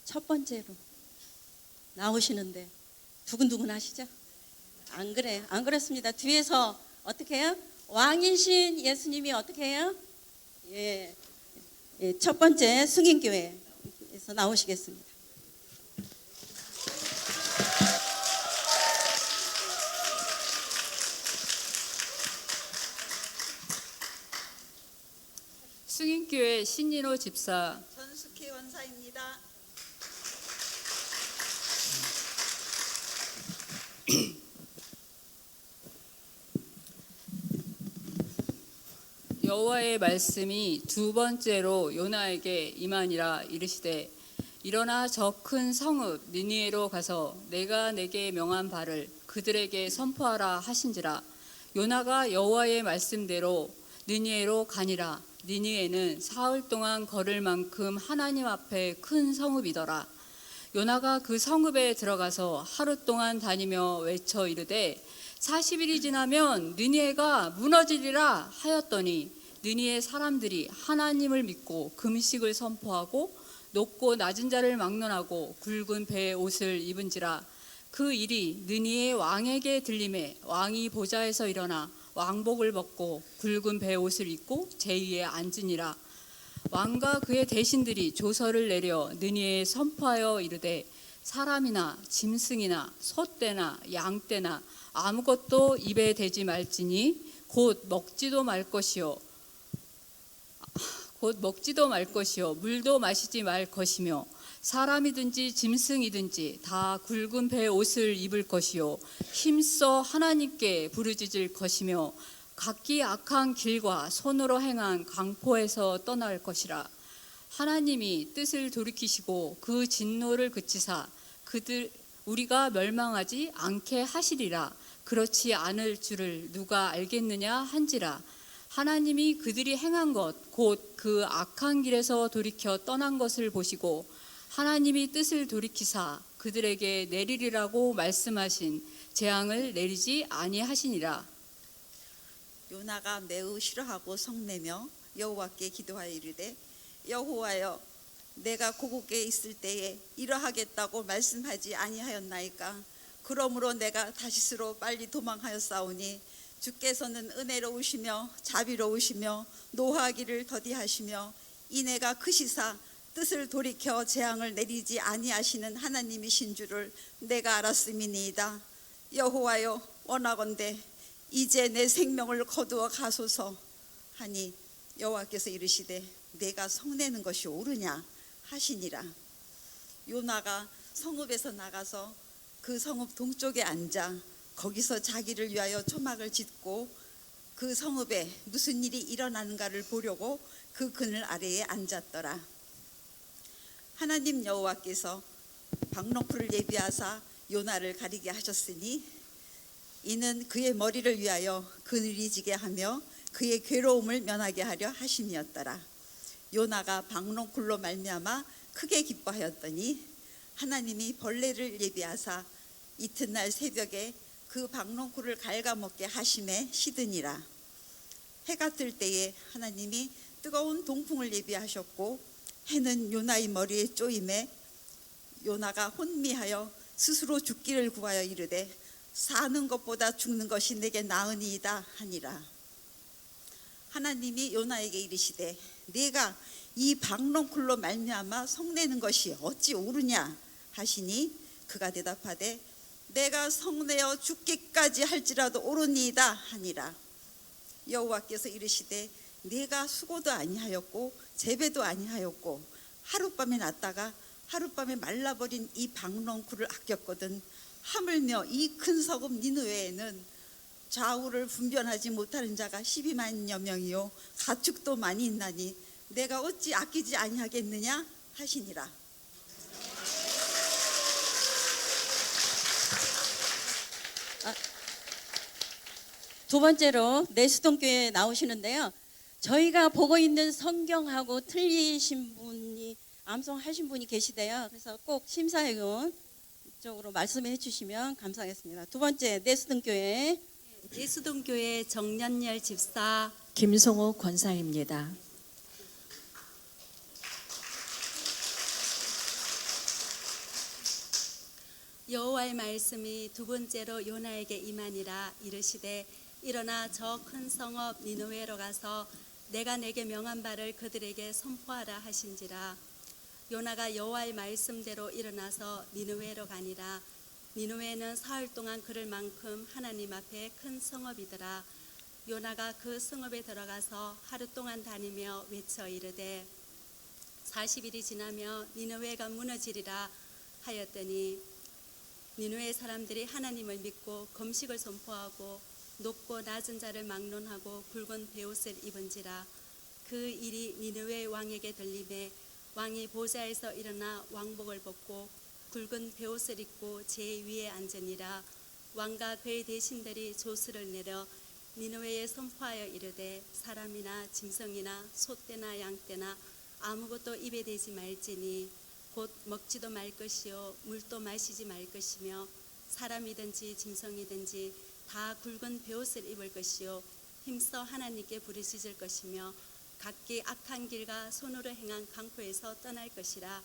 첫 번째로 나오시는데 두근두근 하시죠? 안 그래요? 안 그렇습니다. 뒤에서 어떻게 해요? 왕이신 예수님이 어떻게 해요? 예, 첫 번째 승인교회에서 나오시겠습니다. 승인교회 신인호 집사, 전숙희 원사입니다. 여호와의 말씀이 두 번째로 요나에게 임하니라 이르시되 일어나 저 큰 성읍 니느웨로 가서 내가 내게 명한 바를 그들에게 선포하라 하신지라. 요나가 여호와의 말씀대로 니느웨로 가니라. 니느웨는 사흘 동안 걸을 만큼 하나님 앞에 큰 성읍이더라. 요나가 그 성읍에 들어가서 하루 동안 다니며 외쳐 이르되 40일이 지나면 니느웨가 무너지리라 하였더니 느니의 사람들이 하나님을 믿고 금식을 선포하고 높고 낮은 자를 막론하고 굵은 배의 옷을 입은지라. 그 일이 느니의 왕에게 들림에 왕이 보좌에서 일어나 왕복을 벗고 굵은 배의 옷을 입고 제위에 앉으니라. 왕과 그의 대신들이 조서를 내려 느니에 선포하여 이르되 사람이나 짐승이나 소떼나 양떼나 아무것도 입에 대지 말지니 곧 먹지도 말 것이요 물도 마시지 말 것이며 사람이든지 짐승이든지 다 굵은 배의 옷을 입을 것이요 힘써 하나님께 부르짖을 것이며 각기 악한 길과 손으로 행한 강포에서 떠날 것이라. 하나님이 뜻을 돌이키시고 그 진노를 그치사 우리가 멸망하지 않게 하시리라. 그렇지 않을 줄을 누가 알겠느냐 한지라. 하나님이 그들이 행한 것 곧 그 악한 길에서 돌이켜 떠난 것을 보시고 하나님이 뜻을 돌이키사 그들에게 내리리라고 말씀하신 재앙을 내리지 아니하시니라. 요나가 매우 싫어하고 성내며 여호와께 기도하여 이르되 여호와여 내가 고국에 있을 때에 이러하겠다고 말씀하지 아니하였나이까. 그러므로 내가 다시스로 빨리 도망하였사오니 주께서는 은혜로우시며 자비로우시며 노하기를 더디하시며 이내가 크시사 뜻을 돌이켜 재앙을 내리지 아니하시는 하나님이신 줄을 내가 알았음이니이다. 여호와여 원하건대 이제 내 생명을 거두어 가소서 하니 여호와께서 이르시되 내가 성내는 것이 옳으냐 하시니라. 요나가 성읍에서 나가서 그 성읍 동쪽에 앉아 거기서 자기를 위하여 초막을 짓고 그 성읍에 무슨 일이 일어나는가를 보려고 그 그늘 아래에 앉았더라. 하나님 여호와께서 박농풀을 예비하사 요나를 가리게 하셨으니 이는 그의 머리를 위하여 그늘이 지게 하며 그의 괴로움을 면하게 하려 하심이었더라. 요나가 박농쿨로 말미암아 크게 기뻐하였더니 하나님이 벌레를 예비하사 이튿날 새벽에 그 박농쿨을 갉아먹게 하심에 시드니라. 해가 뜰 때에 하나님이 뜨거운 동풍을 예비하셨고 해는 요나의 머리에 쪼임에 요나가 혼미하여 스스로 죽기를 구하여 이르되 사는 것보다 죽는 것이 내게 나으니이다 하니라. 하나님이 요나에게 이르시되 네가 이 박농쿨로 말미암아 성내는 것이 어찌 옳으냐 하시니 그가 대답하되 내가 성내어 죽기까지 할지라도 옳으니이다 하니라. 여호와께서 이르시되 네가 수고도 아니하였고 재배도 아니하였고 하룻밤에 났다가 하룻밤에 말라버린 이 박농쿨을 아꼈거든 하물며 이 큰 성읍 니느웨에는 좌우를 분별하지 못하는 자가 12만여 명이요 가축도 많이 있나니 내가 어찌 아끼지 아니하겠느냐 하시니라. 두 번째로 내수동교회 나오시는데요. 저희가 보고 있는 성경하고 틀리신 분이 암송하신 분이 계시대요. 그래서 꼭 심사위원 쪽으로 말씀해 주시면 감사하겠습니다. 두 번째 내수동교회 예수동교회 정년열 집사, 김성호 권사입니다. 여호와의 말씀이 두 번째로 요나에게 임하니라. 이르시되 일어나 저 큰 성읍 니느웨로 가서 내가 내게 명한 바를 그들에게 선포하라 하신지라. 요나가 여호와의 말씀대로 일어나서 니느웨로 가니라. 니느웨는 사흘 동안 걸을 만큼 하나님 앞에 큰 성읍이더라. 요나가 그 성읍에 들어가서 하루 동안 다니며 외쳐 이르되 40일이 지나며 니느웨가 무너지리라 하였더니 니느웨 사람들이 하나님을 믿고 금식을 선포하고 높고 낮은 자를 막론하고 굵은 베옷을 입은지라. 그 일이 니느웨 왕에게 들리매 왕이 보좌에서 일어나 왕복을 벗고 굵은 베옷을 입고 제 위에 앉으니라. 왕과 그의 대신들이 조수를 내려 니느웨에 선포하여 이르되 사람이나 짐승이나 소떼나 양떼나 아무것도 입에 대지 말지니 곧 먹지도 말 것이요 물도 마시지 말 것이며 사람이든지 짐승이든지 다 굵은 베옷을 입을 것이요 힘써 하나님께 부르짖을 것이며 각기 악한 길과 손으로 행한 강포에서 떠날 것이라.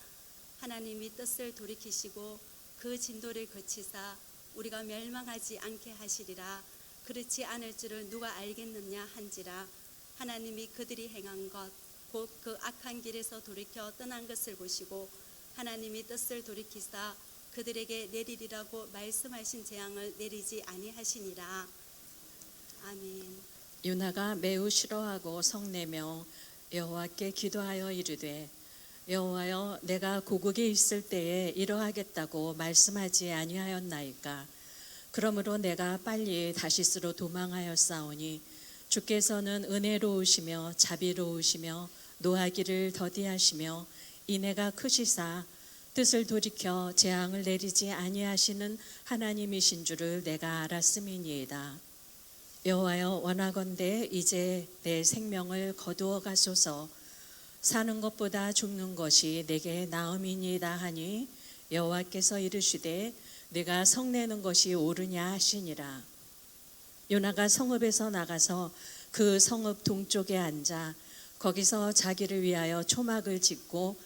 하나님이 뜻을 돌이키시고 그 진도를 거치사 우리가 멸망하지 않게 하시리라. 그렇지 않을 줄을 누가 알겠느냐 한지라. 하나님이 그들이 행한 것 곧 그 악한 길에서 돌이켜 떠난 것을 보시고 하나님이 뜻을 돌이키사 그들에게 내리리라고 말씀하신 재앙을 내리지 아니하시니라. 아멘. 요나가 매우 싫어하고 성내며 여호와께 기도하여 이르되 여호와여 내가 고국에 있을 때에 이러하겠다고 말씀하지 아니하였나이까. 그러므로 내가 빨리 다시스로 도망하였사오니 주께서는 은혜로우시며 자비로우시며 노하기를 더디하시며 인애가 크시사 뜻을 돌이켜 재앙을 내리지 아니하시는 하나님이신 줄을 내가 알았음이니이다. 여호와여 원하건대 이제 내 생명을 거두어 가소서. 사는 것보다 죽는 것이 내게 나음이니이다 하니 여호와께서 이르시되 네가 성내는 것이 옳으냐 하시니라. 요나가 성읍에서 나가서 그 성읍 동쪽에 앉아 거기서 자기를 위하여 초막을 짓고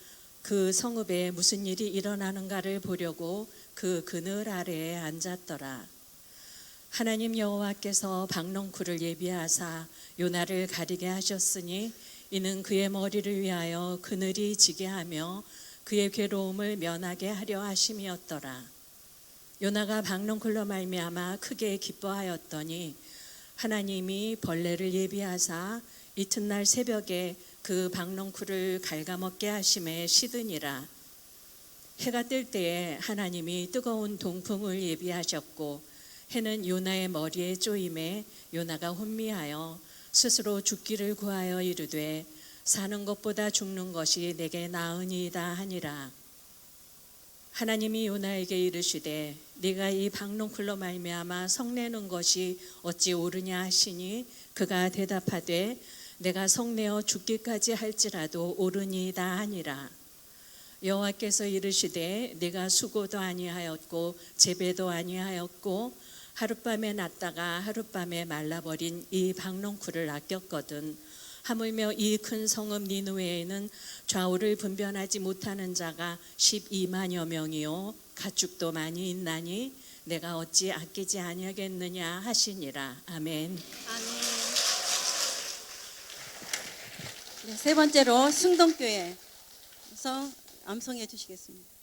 그 성읍에 무슨 일이 일어나는가를 보려고 그 그늘 아래에 앉았더라. 하나님 여호와께서 박넝쿨을 예비하사 요나를 가리게 하셨으니 이는 그의 머리를 위하여 그늘이 지게 하며 그의 괴로움을 면하게 하려 하심이었더라. 요나가 박넝쿨로 말미암아 크게 기뻐하였더니 하나님이 벌레를 예비하사 이튿날 새벽에 그 박넝쿨을 갉아먹게 하심에 시드니라. 해가 뜰 때에 하나님이 뜨거운 동풍을 예비하셨고 해는 요나의 머리에 쪼임에 요나가 혼미하여 스스로 죽기를 구하여 이르되 사는 것보다 죽는 것이 내게 나으니이다 하니라. 하나님이 요나에게 이르시되 네가 이 박넝쿨로 말미암아 성내는 것이 어찌 옳으냐 하시니 그가 대답하되 내가 성내어 죽기까지 할지라도 옳으니이다 하니라. 여호와께서 이르시되 네가 수고도 아니하였고 재배도 아니하였고 하룻밤에 났다가 하룻밤에 말라버린 이 박넝쿨을 아꼈거든. 하물며 이 큰 성읍 니느웨에는 좌우를 분별하지 못하는 자가 12만여 명이요 가축도 많이 있나니 내가 어찌 아끼지 아니하겠느냐 하시니라. 아멘. 아멘. 네, 세 번째로 승동교회에서 암송해 주시겠습니다.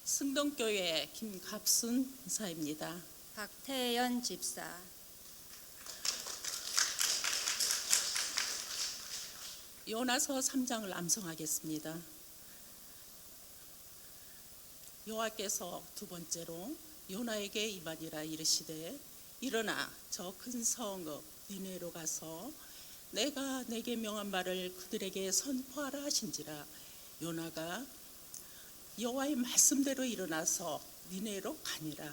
승동교회 김갑순 사입니다. 박태연 집사. 요나서 3장을 암송하겠습니다. 여호와께서 두 번째로 요나에게 임하니라 이르시되 일어나 저 큰 성읍 니느웨로 가서 내가 내게 명한 바를 그들에게 선포하라 하신지라. 요나가 여호와의 말씀대로 일어나서 니느웨로 가니라.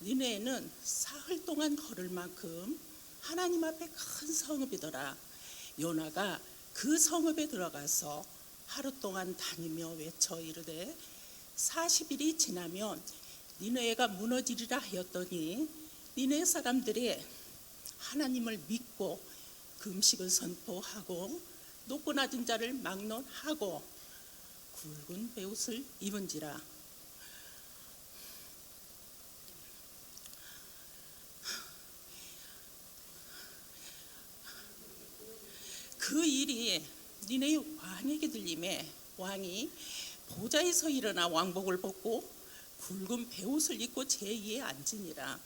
니느웨는 사흘 동안 걸을 만큼 하나님 앞에 큰 성읍이더라. 요나가 그 성읍에 들어가서 하루 동안 다니며 외쳐 이르되 40일이 지나면 니느웨가 무너지리라 하였더니 니느웨 사람들이 하나님을 믿고 금식을 선포하고 높고 낮은 자를 막론하고 굵은 베옷을 입은지라. 그 일이 니네 왕에게 들림에 왕이 보좌에서 일어나 왕복을 벗고 굵은 베옷을 입고 제2에 앉으니라.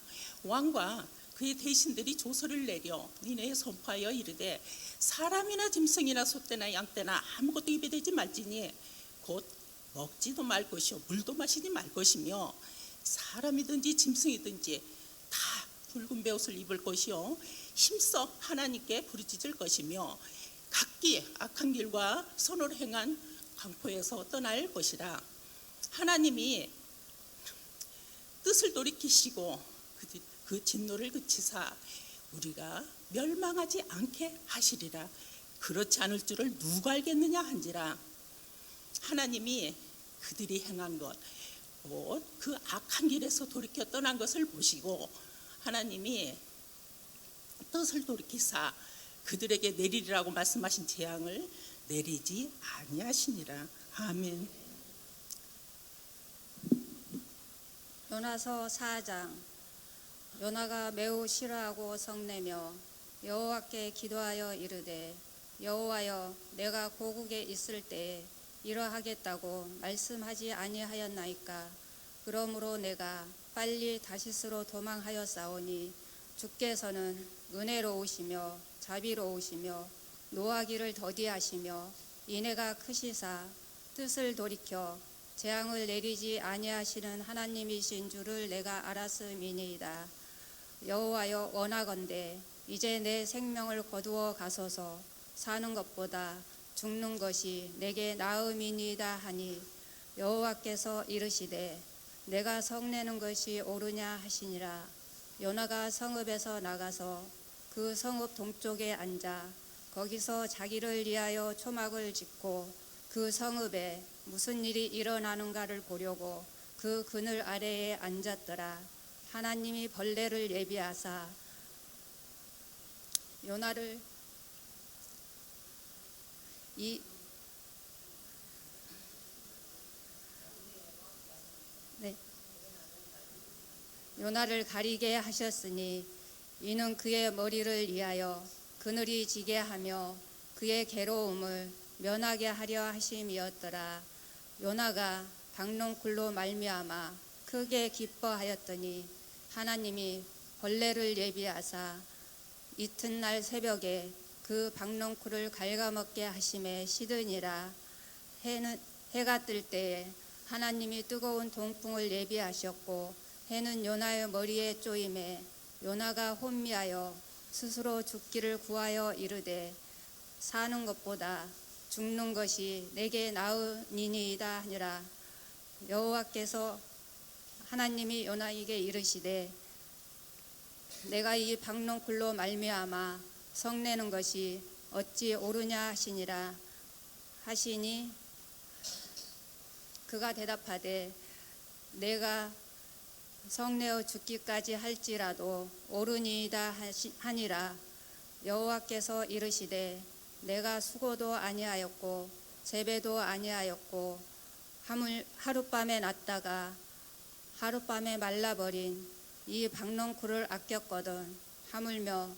왕과 그의 대신들이 조서를 내려 니네에 선포하여 이르되 사람이나 짐승이나 소떼나 양떼나 아무것도 입에 대지 말지니 곧 먹지도 말 것이요 물도 마시지 말 것이며 사람이든지 짐승이든지 다 굵은 베옷을 입을 것이요 힘써 하나님께 부르짖을 것이며 각기 악한 길과 선을 행한 광포에서 떠날 것이라. 하나님이 뜻을 돌이키시고 그 진노를 그치사 우리가 멸망하지 않게 하시리라. 그렇지 않을 줄을 누가 알겠느냐 한지라. 하나님이 그들이 행한 것 곧 그 악한 길에서 돌이켜 떠난 것을 보시고 하나님이 뜻을 돌이키사 그들에게 내리리라고 말씀하신 재앙을 내리지 아니하시니라. 아멘. 요나서 4장. 요나가 매우 싫어하고 성내며 여호와께 기도하여 이르되 여호와여 내가 고국에 있을 때에 이러하겠다고 말씀하지 아니하였나이까. 그러므로 내가 빨리 다시스로 도망하였사오니 주께서는 은혜로우시며 자비로우시며 노하기를 더디하시며 인애가 크시사 뜻을 돌이켜 재앙을 내리지 아니하시는 하나님이신 줄을 내가 알았음이니이다. 여호와여 원하건대 이제 내 생명을 거두어 가소서. 사는 것보다 죽는 것이 내게 나음이니이다 하니 여호와께서 이르시되 내가 성내는 것이 옳으냐 하시니라. 요나가 성읍에서 나가서 그 성읍 동쪽에 앉아 거기서 자기를 위하여 초막을 짓고 그 성읍에 무슨 일이 일어나는가를 보려고 그 그늘 아래에 앉았더라. 하나님이 벌레를 예비하사 요나를 요나를 가리게 하셨으니 이는 그의 머리를 위하여 그늘이 지게 하며 그의 괴로움을 면하게 하려 하심이었더라. 요나가 박농쿨로 말미암아 크게 기뻐하였더니 하나님이 벌레를 예비하사 이튿날 새벽에 그 박농쿨을 갉아먹게 하심에 시드니라. 해가 뜰 때에 하나님이 뜨거운 동풍을 예비하셨고 해는 요나의 머리에 쪼임에 요나가 혼미하여 스스로 죽기를 구하여 이르되 사는 것보다 죽는 것이 내게 나으니이다 하니라. 여호와께서 하나님이 요나에게 이르시되 내가 이 박농쿨로 말미암아 성내는 것이 어찌 옳으냐 하시니라 하시니 그가 대답하되 내가 성내어 죽기까지 할지라도 옳으니이다 하니라. 여호와께서 이르시되 내가 수고도 아니하였고 재배도 아니하였고 하룻밤에 났다가 하룻밤에 말라버린 이 박농쿨을 아꼈거든. 하물며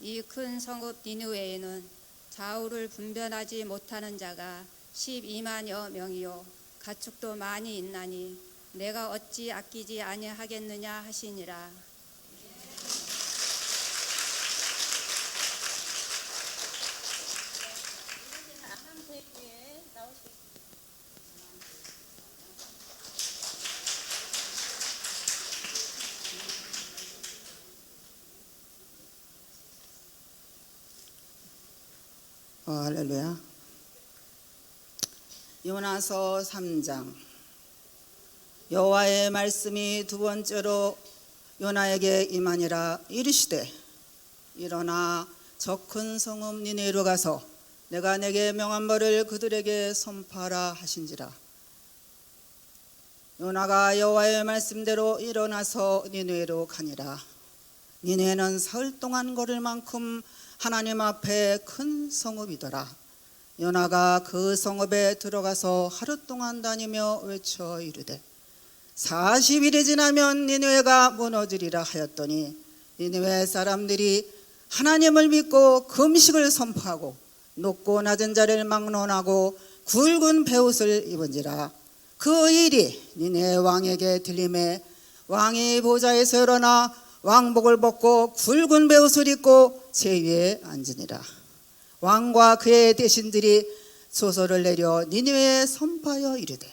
이 큰 성읍 니느웨에는 좌우를 분별하지 못하는 자가 12만여 명이요 가축도 많이 있나니 내가 어찌 아끼지 아니하겠느냐 하시니라. 할렐루야. 요나서 3장. 여호와의 말씀이 두 번째로 요나에게 임하니라. 이르시되 일어나 저 큰 성읍 니느웨로 가서 내가 내게 명한 바를 그들에게 선포하라 하신지라. 요나가 여호와의 말씀대로 일어나서 니느웨로 가니라. 니느웨는 사흘 동안 걸을 만큼 하나님 앞에 큰 성읍이더라. 요나가 그 성읍에 들어가서 하루 동안 다니며 외쳐 이르되 40일이 지나면 니느웨가 무너지리라 하였더니 니느웨 사람들이 하나님을 믿고 금식을 선포하고 높고 낮은 자를 막론하고 굵은 베옷을 입은지라. 그 일이 니느웨 왕에게 들림에 왕이 보좌에서 일어나 왕복을 벗고 굵은 베옷을 입고 제위에 앉으니라. 왕과 그의 대신들이 소설을 내려 니느웨에 선포하여 이르되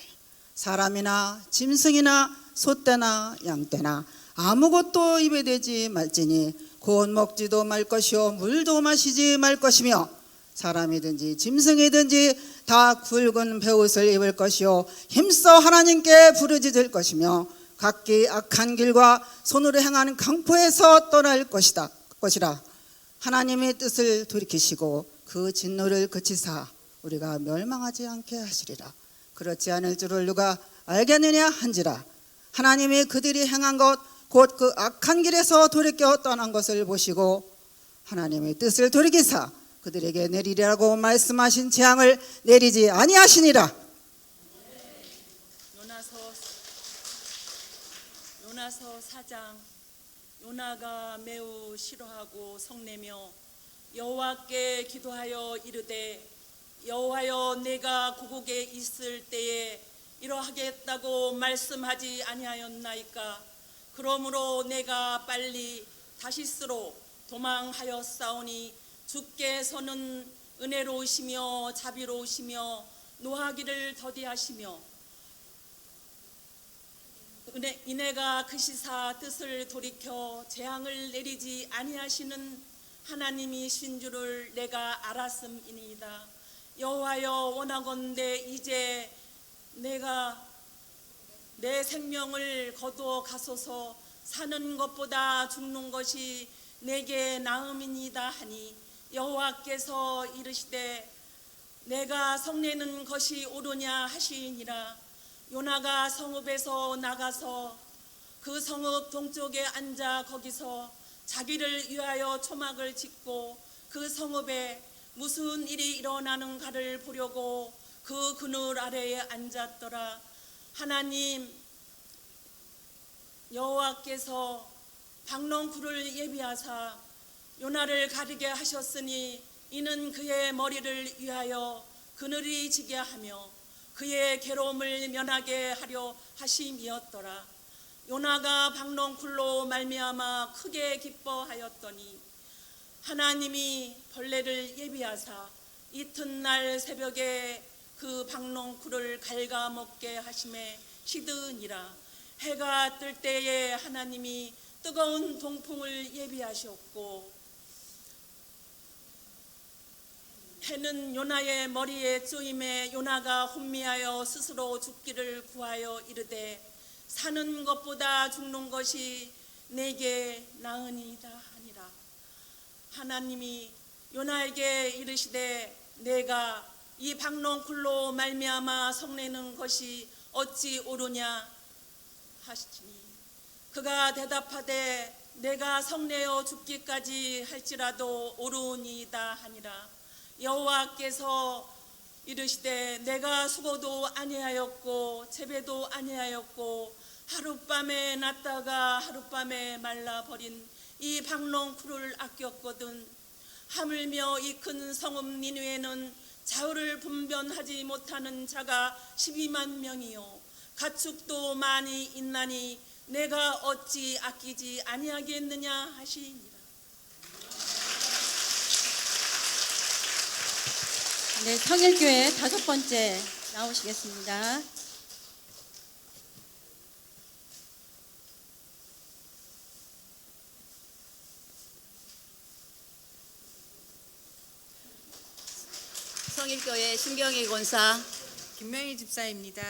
사람이나 짐승이나 소떼나 양떼나 아무것도 입에 대지 말지니 곧 먹지도 말 것이요 물도 마시지 말 것이며 사람이든지 짐승이든지 다 굵은 베옷을 입을 것이요 힘써 하나님께 부르짖을 것이며 각기 악한 길과 손으로 행하는 강포에서 떠날 것이라. 하나님의 뜻을 돌이키시고 그 진노를 그치사 우리가 멸망하지 않게 하시리라. 그렇지 않을 줄을 누가 알겠느냐 한지라. 하나님이 그들이 행한 것 곧 그 악한 길에서 돌이켜 떠난 것을 보시고 하나님의 뜻을 돌이키사 그들에게 내리리라고 말씀하신 재앙을 내리지 아니하시니라. 요나서 4장. 요나가 매우 싫어하고 성내며 여호와께 기도하여 이르되 여호와여 내가 고국에 있을 때에 이러하겠다고 말씀하지 아니하였나이까. 그러므로 내가 빨리 다시스로 도망하였사오니 주께서는 은혜로우시며 자비로우시며 노하기를 더디하시며 이내가 그 시사 뜻을 돌이켜 재앙을 내리지 아니하시는 하나님이신 줄을 내가 알았음이니이다. 여호와여 원하건대 이제 내가 내 생명을 거두어 가소서. 사는 것보다 죽는 것이 내게 나음이니이다 하니 여호와께서 이르시되 내가 성내는 것이 옳으냐 하시니라. 요나가 성읍에서 나가서 그 성읍 동쪽에 앉아 거기서 자기를 위하여 초막을 짓고 그 성읍에 무슨 일이 일어나는가를 보려고 그 그늘 아래에 앉았더라. 하나님 여호와께서 박농쿨을 예비하사 요나를 가리게 하셨으니 이는 그의 머리를 위하여 그늘이 지게 하며 그의 괴로움을 면하게 하려 하심이었더라. 요나가 박농쿨로 말미암아 크게 기뻐하였더니 하나님이 벌레를 예비하사 이튿날 새벽에 그 박농쿨을 갉아먹게 하심에 시드니라. 해가 뜰 때에 하나님이 뜨거운 동풍을 예비하셨고 해는 요나의 머리에 쪼임에 요나가 혼미하여 스스로 죽기를 구하여 이르되 사는 것보다 죽는 것이 내게 나으니이다 하니라. 하나님이 요나에게 이르시되 내가 이 박농쿨로 말미암아 성내는 것이 어찌 옳으냐 하시니 그가 대답하되 내가 성내어 죽기까지 할지라도 옳으니이다 하니라. 여호와께서 이르시되 내가 수고도 아니하였고 재배도 아니하였고 하룻밤에 났다가 하룻밤에 말라버린 이 박농쿨을 아꼈거든. 하물며 이 큰 성읍 니느웨는 자우를 분변하지 못하는 자가 12만 명이요 가축도 많이 있나니 내가 어찌 아끼지 아니하겠느냐 하시니라. 네, 성일교회 5번째 나오시겠습니다. 성일교회 신경희 권사 김명희 집사입니다.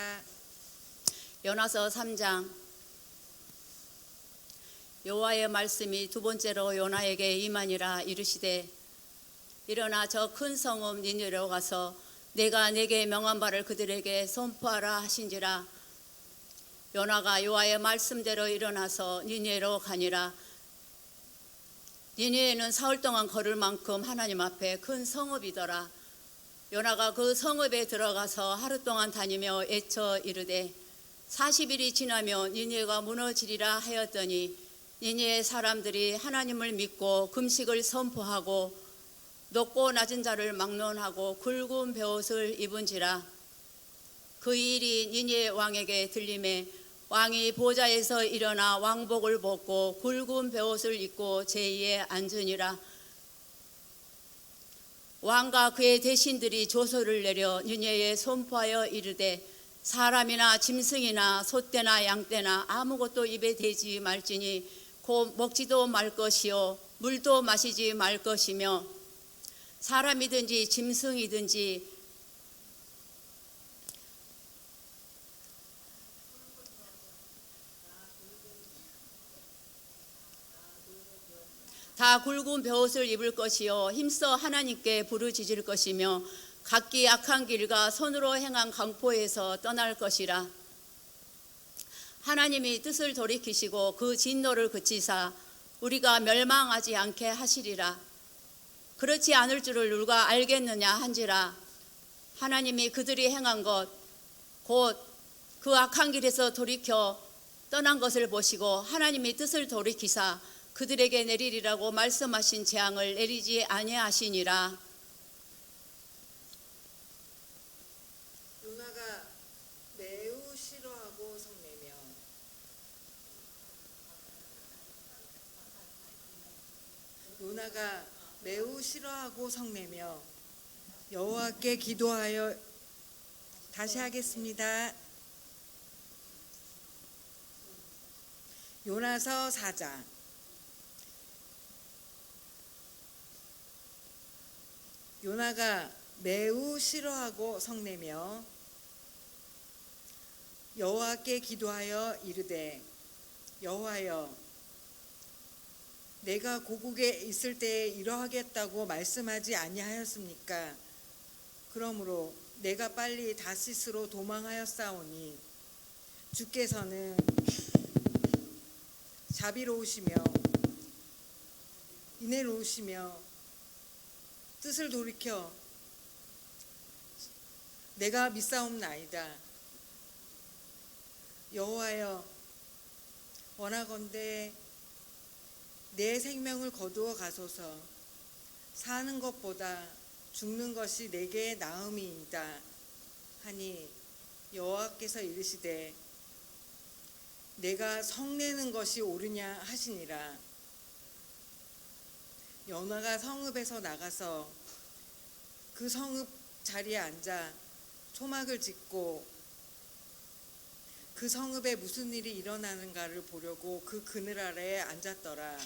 요나서 3장. 여호와의 말씀이 두 번째로 요나에게 임하니라. 이르시되 일어나 저 큰 성읍 니느웨로 가서 내가 내게 명한 바를 그들에게 선포하라 하신지라. 요나가 여호와의 말씀대로 일어나서 니느웨로 가니라. 니네는 사흘 동안 걸을 만큼 하나님 앞에 큰 성읍이더라. 요나가 그 성읍에 들어가서 하루 동안 다니며 애쳐 이르되 40일이 지나면 니네가 무너지리라 하였더니 니네 사람들이 하나님을 믿고 금식을 선포하고 높고 낮은 자를 막론하고 굵은 베옷을 입은지라. 그 일이 니네 왕에게 들림에 왕이 보좌에서 일어나 왕복을 벗고 굵은 베옷을 입고 제위에 앉으니라. 왕과 그의 대신들이 조서를 내려 니네에 선포하여 이르되 사람이나 짐승이나 소떼나 양떼나 아무것도 입에 대지 말지니 곧 먹지도 말 것이요 물도 마시지 말 것이며 사람이든지 짐승이든지 다 굵은 베옷을 입을 것이요 힘써 하나님께 부르짖을 것이며 각기 악한 길과 손으로 행한 강포에서 떠날 것이라. 하나님이 뜻을 돌이키시고 그 진노를 그치사 우리가 멸망하지 않게 하시리라. 그렇지 않을 줄을 누가 알겠느냐 한지라. 하나님이 그들이 행한 것 곧 그 악한 길에서 돌이켜 떠난 것을 보시고 하나님이 뜻을 돌이키사 그들에게 내리리라고 말씀하신 재앙을 내리지 아니하시니라. 요나가 매우 싫어하고 성내며 요나가 매우 싫어하고 성내며 여호와께 기도하여 다시 하겠습니다. 요나서 4장. 요나가 매우 싫어하고 성내며 여호와께 기도하여 이르되 여호와여 내가 고국에 있을 때에 이러하겠다고 말씀하지 아니하였습니까? 그러므로 내가 빨리 다시스로 도망하였사오니 주께서는 자비로우시며 인애로우시며 뜻을 돌이켜 내가 믿사옵나이다. 여호와여 원하건대 내 생명을 거두어 가소서. 사는 것보다 죽는 것이 내게 나음이이다 하니 여호와께서 이르시되 내가 성내는 것이 옳으냐 하시니라. 요나가 성읍에서 나가서 그 성읍 자리에 앉아 초막을 짓고 그 성읍에 무슨 일이 일어나는가를 보려고 그 그늘 아래에 앉았더라.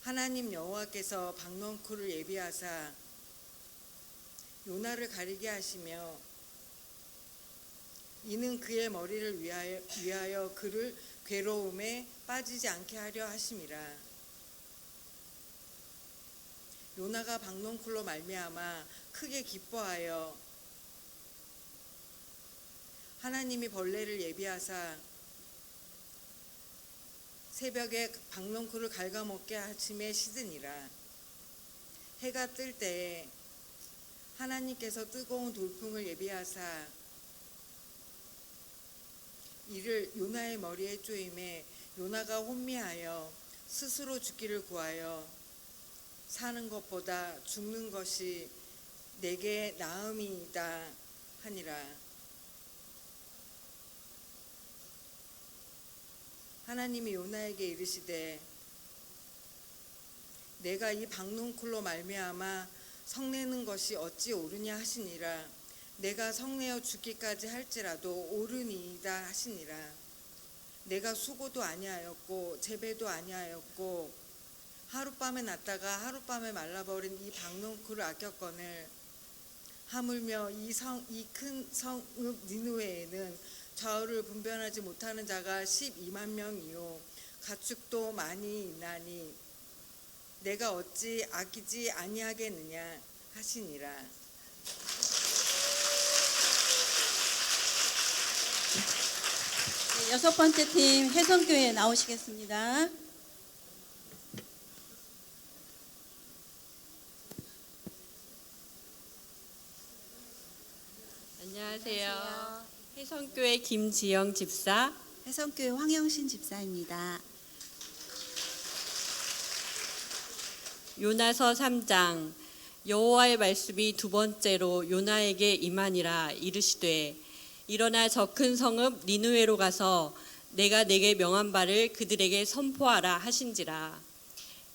하나님 여호와께서 박넝쿨을 예비하사 요나를 가리게 하시며 이는 그의 머리를 위하여 그를 괴로움에 빠지지 않게 하려 하심이라. 요나가 박넝쿨로 말미암아 크게 기뻐하여 하나님이 벌레를 예비하사 새벽에 박넝쿨을 갉아먹게 하심에 시드니라. 해가 뜰 때에 하나님께서 뜨거운 돌풍을 예비하사 이를 요나의 머리에 쪼임에 요나가 혼미하여 스스로 죽기를 구하여 사는 것보다 죽는 것이 내게 나음이이다 하니라. 하나님이 요나에게 이르시되 내가 이 박넝쿨로 말미암아 성내는 것이 어찌 옳으냐 하시니라. 내가 성내어 죽기까지 할지라도 옳으니이다 하시니라. 내가 수고도 아니하였고 재배도 아니하였고 하룻밤에 났다가 하룻밤에 말라버린 이 박넝쿨을 아꼈거늘 하물며 이 큰 성읍 니느웨에는 좌우를 분별하지 못하는 자가 12만 명이요 가축도 많이 있나니 내가 어찌 아끼지 아니하겠느냐 하시니라. 네, 6번째 팀 혜성교회 나오시겠습니다. 안녕하세요. 해성교회 김지영 집사. 해성교회 황영신 집사입니다. 요나서 3장. 여호와의 말씀이 두 번째로 요나에게 임하니라 이르시되 일어나 저 큰 성읍 니느웨로 가서 내가 내게 명한 바를 그들에게 선포하라 하신지라.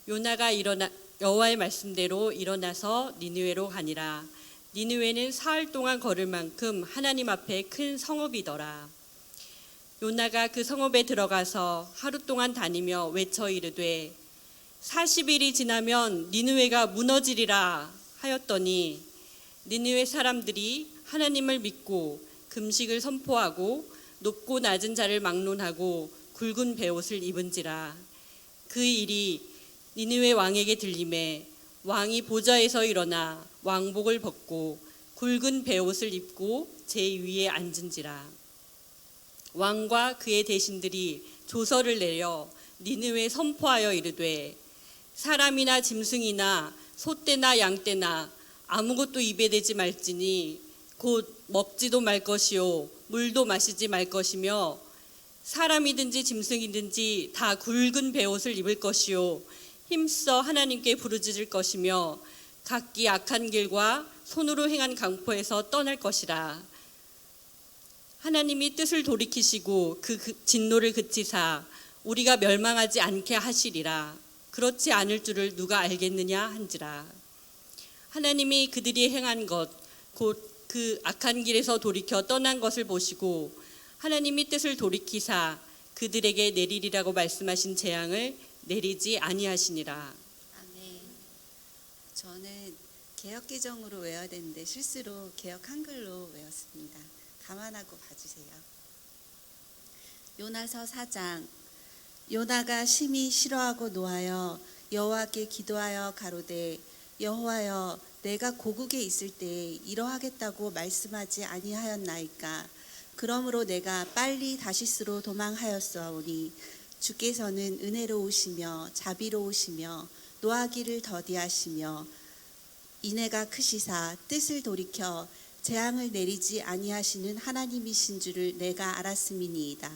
요나가 일어나 여호와의 말씀대로 일어나서 니느웨로 가니라. 니느웨는 사흘 동안 걸을 만큼 하나님 앞에 큰 성읍이더라. 요나가 그 성읍에 들어가서 하루 동안 다니며 외쳐 이르되 40일이 지나면 니느웨가 무너지리라 하였더니 니느웨 사람들이 하나님을 믿고 금식을 선포하고 높고 낮은 자를 막론하고 굵은 베옷을 입은지라. 그 일이 니느웨 왕에게 들림에 왕이 보좌에서 일어나 왕복을 벗고 굵은 베옷을 입고 제 위에 앉은지라. 왕과 그의 대신들이 조서를 내려 니느웨에 선포하여 이르되 사람이나 짐승이나 소떼나 양떼나 아무것도 입에 대지 말지니 곧 먹지도 말 것이요 물도 마시지 말 것이며 사람이든지 짐승이든지 다 굵은 베옷을 입을 것이요 힘써 하나님께 부르짖을 것이며 각기 악한 길과 손으로 행한 강포에서 떠날 것이라. 하나님이 뜻을 돌이키시고 그 진노를 그치사 우리가 멸망하지 않게 하시리라. 그렇지 않을 줄을 누가 알겠느냐 한지라. 하나님이 그들이 행한 것 곧 그 악한 길에서 돌이켜 떠난 것을 보시고 하나님이 뜻을 돌이키사 그들에게 내리리라고 말씀하신 재앙을 내리지 아니하시니라. 아멘. 저는 개역 개정으로 외워야 되는데 실수로 개역 한글로 외웠습니다. 감안하고 봐주세요. 요나서 4장. 요나가 심히 싫어하고 노하여 여호와께 기도하여 가로되 여호와여 내가 고국에 있을 때 이러하겠다고 말씀하지 아니하였나이까. 그러므로 내가 빨리 다시스로 도망하였사오니 주께서는 은혜로우시며 자비로우시며 노하기를 더디하시며 인애가 크시사 뜻을 돌이켜 재앙을 내리지 아니하시는 하나님이신 줄을 내가 알았음이니이다.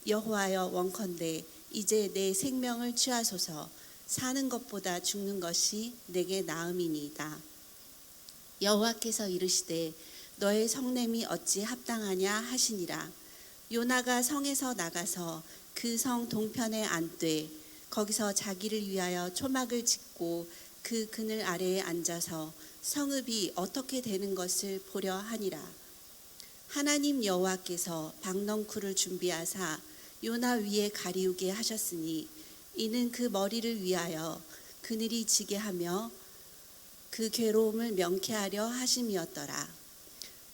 여호와여 원컨대 이제 내 생명을 취하소서. 사는 것보다 죽는 것이 내게 나음이니이다. 여호와께서 이르시되 너의 성냄이 어찌 합당하냐 하시니라. 요나가 성에서 나가서 그 성 동편에 앉되 거기서 자기를 위하여 초막을 짓고 그 그늘 아래에 앉아서 성읍이 어떻게 되는 것을 보려 하니라. 하나님 여호와께서 박넝쿨을 준비하사 요나 위에 가리우게 하셨으니 이는 그 머리를 위하여 그늘이 지게 하며 그 괴로움을 명쾌하려 하심이었더라.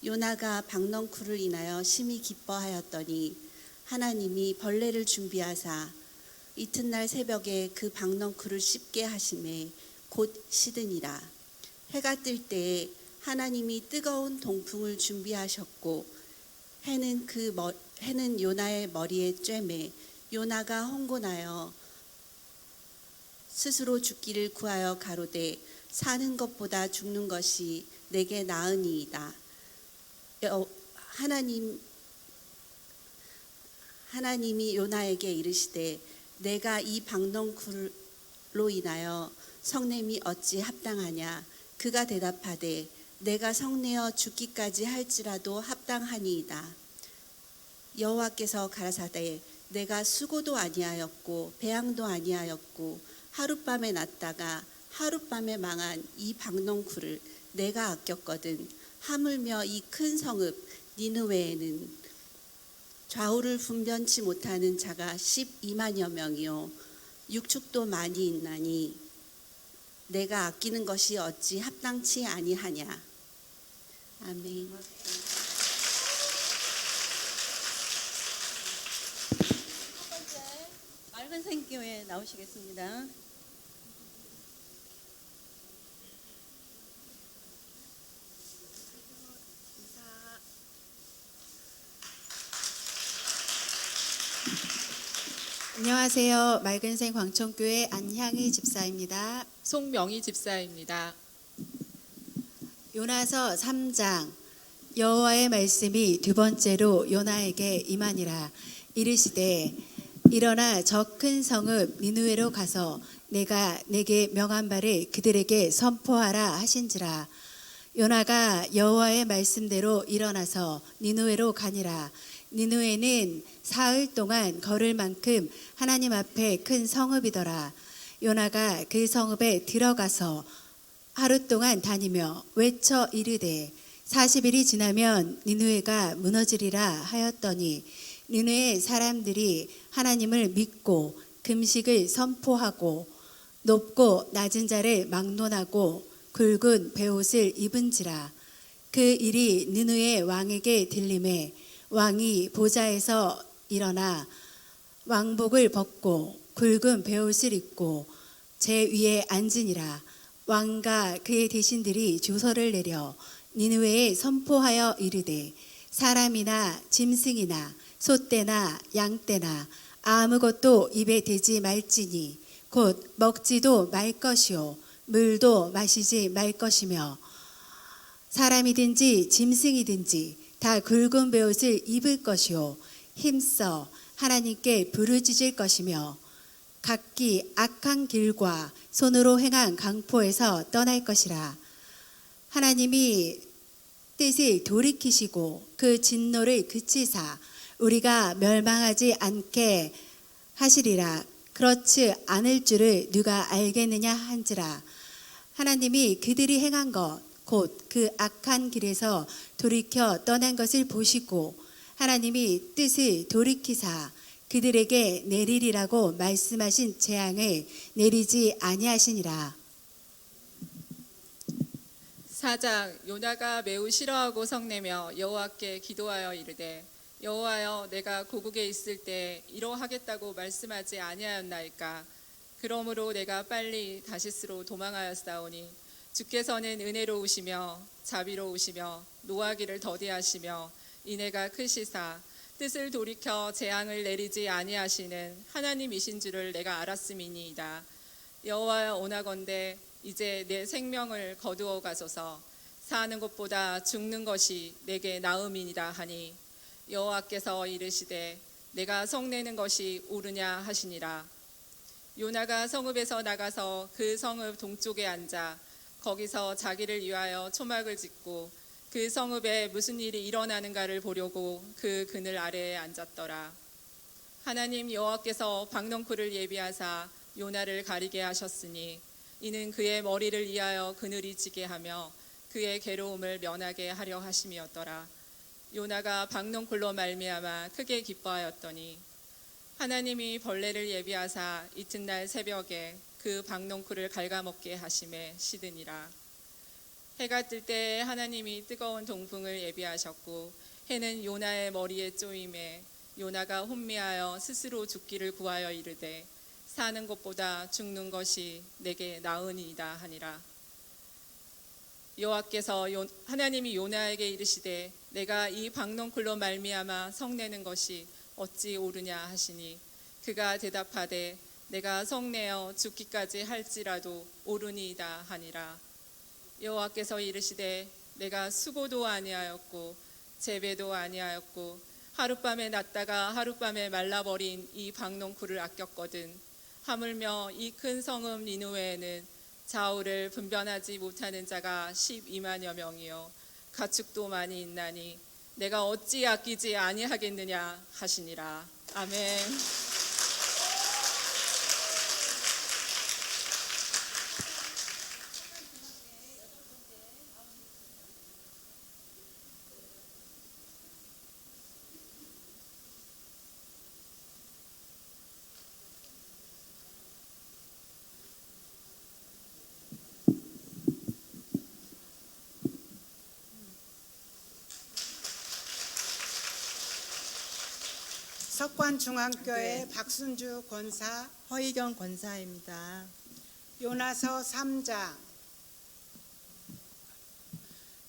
요나가 박넝쿨을 인하여 심히 기뻐하였더니 하나님이 벌레를 준비하사 이튿날 새벽에 그 박넝쿨을 씹게 하심에 곧 시드니라. 해가 뜰 때에 하나님이 뜨거운 동풍을 준비하셨고 해는 요나의 머리에 쬐매 요나가 흥분하여 스스로 죽기를 구하여 가로되 사는 것보다 죽는 것이 내게 나으니이다. 하나님이 요나에게 이르시되 내가 이 박넝쿨로 인하여 성냄이 어찌 합당하냐. 그가 대답하되 내가 성내어 죽기까지 할지라도 합당하니이다. 여호와께서 가라사대 내가 수고도 아니하였고 배양도 아니하였고 하룻밤에 났다가 하룻밤에 망한 이 박넝쿨을 내가 아꼈거든. 하물며 이 큰 성읍 니느웨에는 좌우를 분변치 못하는 자가 12만여 명이요 육축도 많이 있나니 내가 아끼는 것이 어찌 합당치 아니하냐. 아멘. 첫 번째 맑은 생교회 나오시겠습니다. 안녕하세요. 맑은생 광천교회 안향희 집사입니다. 송명희 집사입니다. 요나서 3장. 여호와의 말씀이 두 번째로 요나에게 임하니라. 이르시되 일어나 저 큰 성읍 니느웨로 가서 내가 내게 명한 바를 그들에게 선포하라 하신지라. 요나가 여호와의 말씀대로 일어나서 니느웨로 가니라. 니느웨는 사흘 동안 걸을 만큼 하나님 앞에 큰 성읍이더라. 요나가 그 성읍에 들어가서 하루 동안 다니며 외쳐 이르되 40일이 지나면 니느웨가 무너지리라 하였더니 니느웨 사람들이 하나님을 믿고 금식을 선포하고 높고 낮은 자를 막론하고 굵은 베옷을 입은지라. 그 일이 느느웨 왕에게 들림에 왕이 보좌에서 일어나 왕복을 벗고 굵은 베옷을 입고 제 위에 앉으니라. 왕과 그의 대신들이 조서를 내려 니느웨에 선포하여 이르되 사람이나 짐승이나 소떼나 양떼나 아무것도 입에 대지 말지니 곧 먹지도 말 것이요 물도 마시지 말 것이며 사람이든지 짐승이든지 다 굵은 베옷을 입을 것이요 힘써 하나님께 부르짖을 것이며 각기 악한 길과 손으로 행한 강포에서 떠날 것이라. 하나님이 뜻을 돌이키시고 그 진노를 그치사 우리가 멸망하지 않게 하시리라. 그렇지 않을 줄을 누가 알겠느냐 한지라. 하나님이 그들이 행한 것 곧 그 악한 길에서 돌이켜 떠난 것을 보시고 하나님이 뜻을 돌이키사 그들에게 내리리라고 말씀하신 재앙을 내리지 아니하시니라. 4장. 요나가 매우 싫어하고 성내며 여호와께 기도하여 이르되 여호와여 내가 고국에 있을 때 이러하겠다고 말씀하지 아니하였나이까. 그러므로 내가 빨리 다시스로 도망하였사오니 주께서는 은혜로우시며 자비로우시며 노하기를 더디하시며 인애가 크시사 뜻을 돌이켜 재앙을 내리지 아니하시는 하나님이신 줄을 내가 알았음이니이다. 여호와여 오나건대 이제 내 생명을 거두어 가소서. 사는 것보다 죽는 것이 내게 나음이니라 하니 여호와께서 이르시되 내가 성내는 것이 옳으냐 하시니라. 요나가 성읍에서 나가서 그 성읍 동쪽에 앉아 거기서 자기를 위하여 초막을 짓고 그 성읍에 무슨 일이 일어나는가를 보려고 그 그늘 아래에 앉았더라. 하나님 여호와께서 박넝쿨을 예비하사 요나를 가리게 하셨으니 이는 그의 머리를 위하여 그늘이 지게 하며 그의 괴로움을 면하게 하려 하심이었더라. 요나가 박넝쿨로 말미암아 크게 기뻐하였더니 하나님이 벌레를 예비하사 이튿날 새벽에 그 박넝쿨을 갉아먹게 하심에 시드니라. 해가 뜰 때 하나님이 뜨거운 동풍을 예비하셨고 해는 요나의 머리에 쪼임에 요나가 혼미하여 스스로 죽기를 구하여 이르되 사는 것보다 죽는 것이 내게 나으니이다 하니라. 여호와께서 하나님이 요나에게 이르시되 내가 이 박넝쿨로 말미암아 성내는 것이 어찌 옳으냐 하시니 그가 대답하되 내가 성내어 죽기까지 할지라도 옳으니이다 하니라. 여호와께서 이르시되 내가 수고도 아니하였고 재배도 아니하였고 하룻밤에 났다가 하룻밤에 말라버린 이 박넝쿨을 아꼈거든. 하물며 이 큰 성읍 니느웨에는 좌우를 분변하지 못하는 자가 12만여 명이요 가축도 많이 있나니 내가 어찌 아끼지 아니하겠느냐 하시니라. 아멘. 석관중앙교회 박순주 권사, 허희경 권사입니다. 요나서 3장.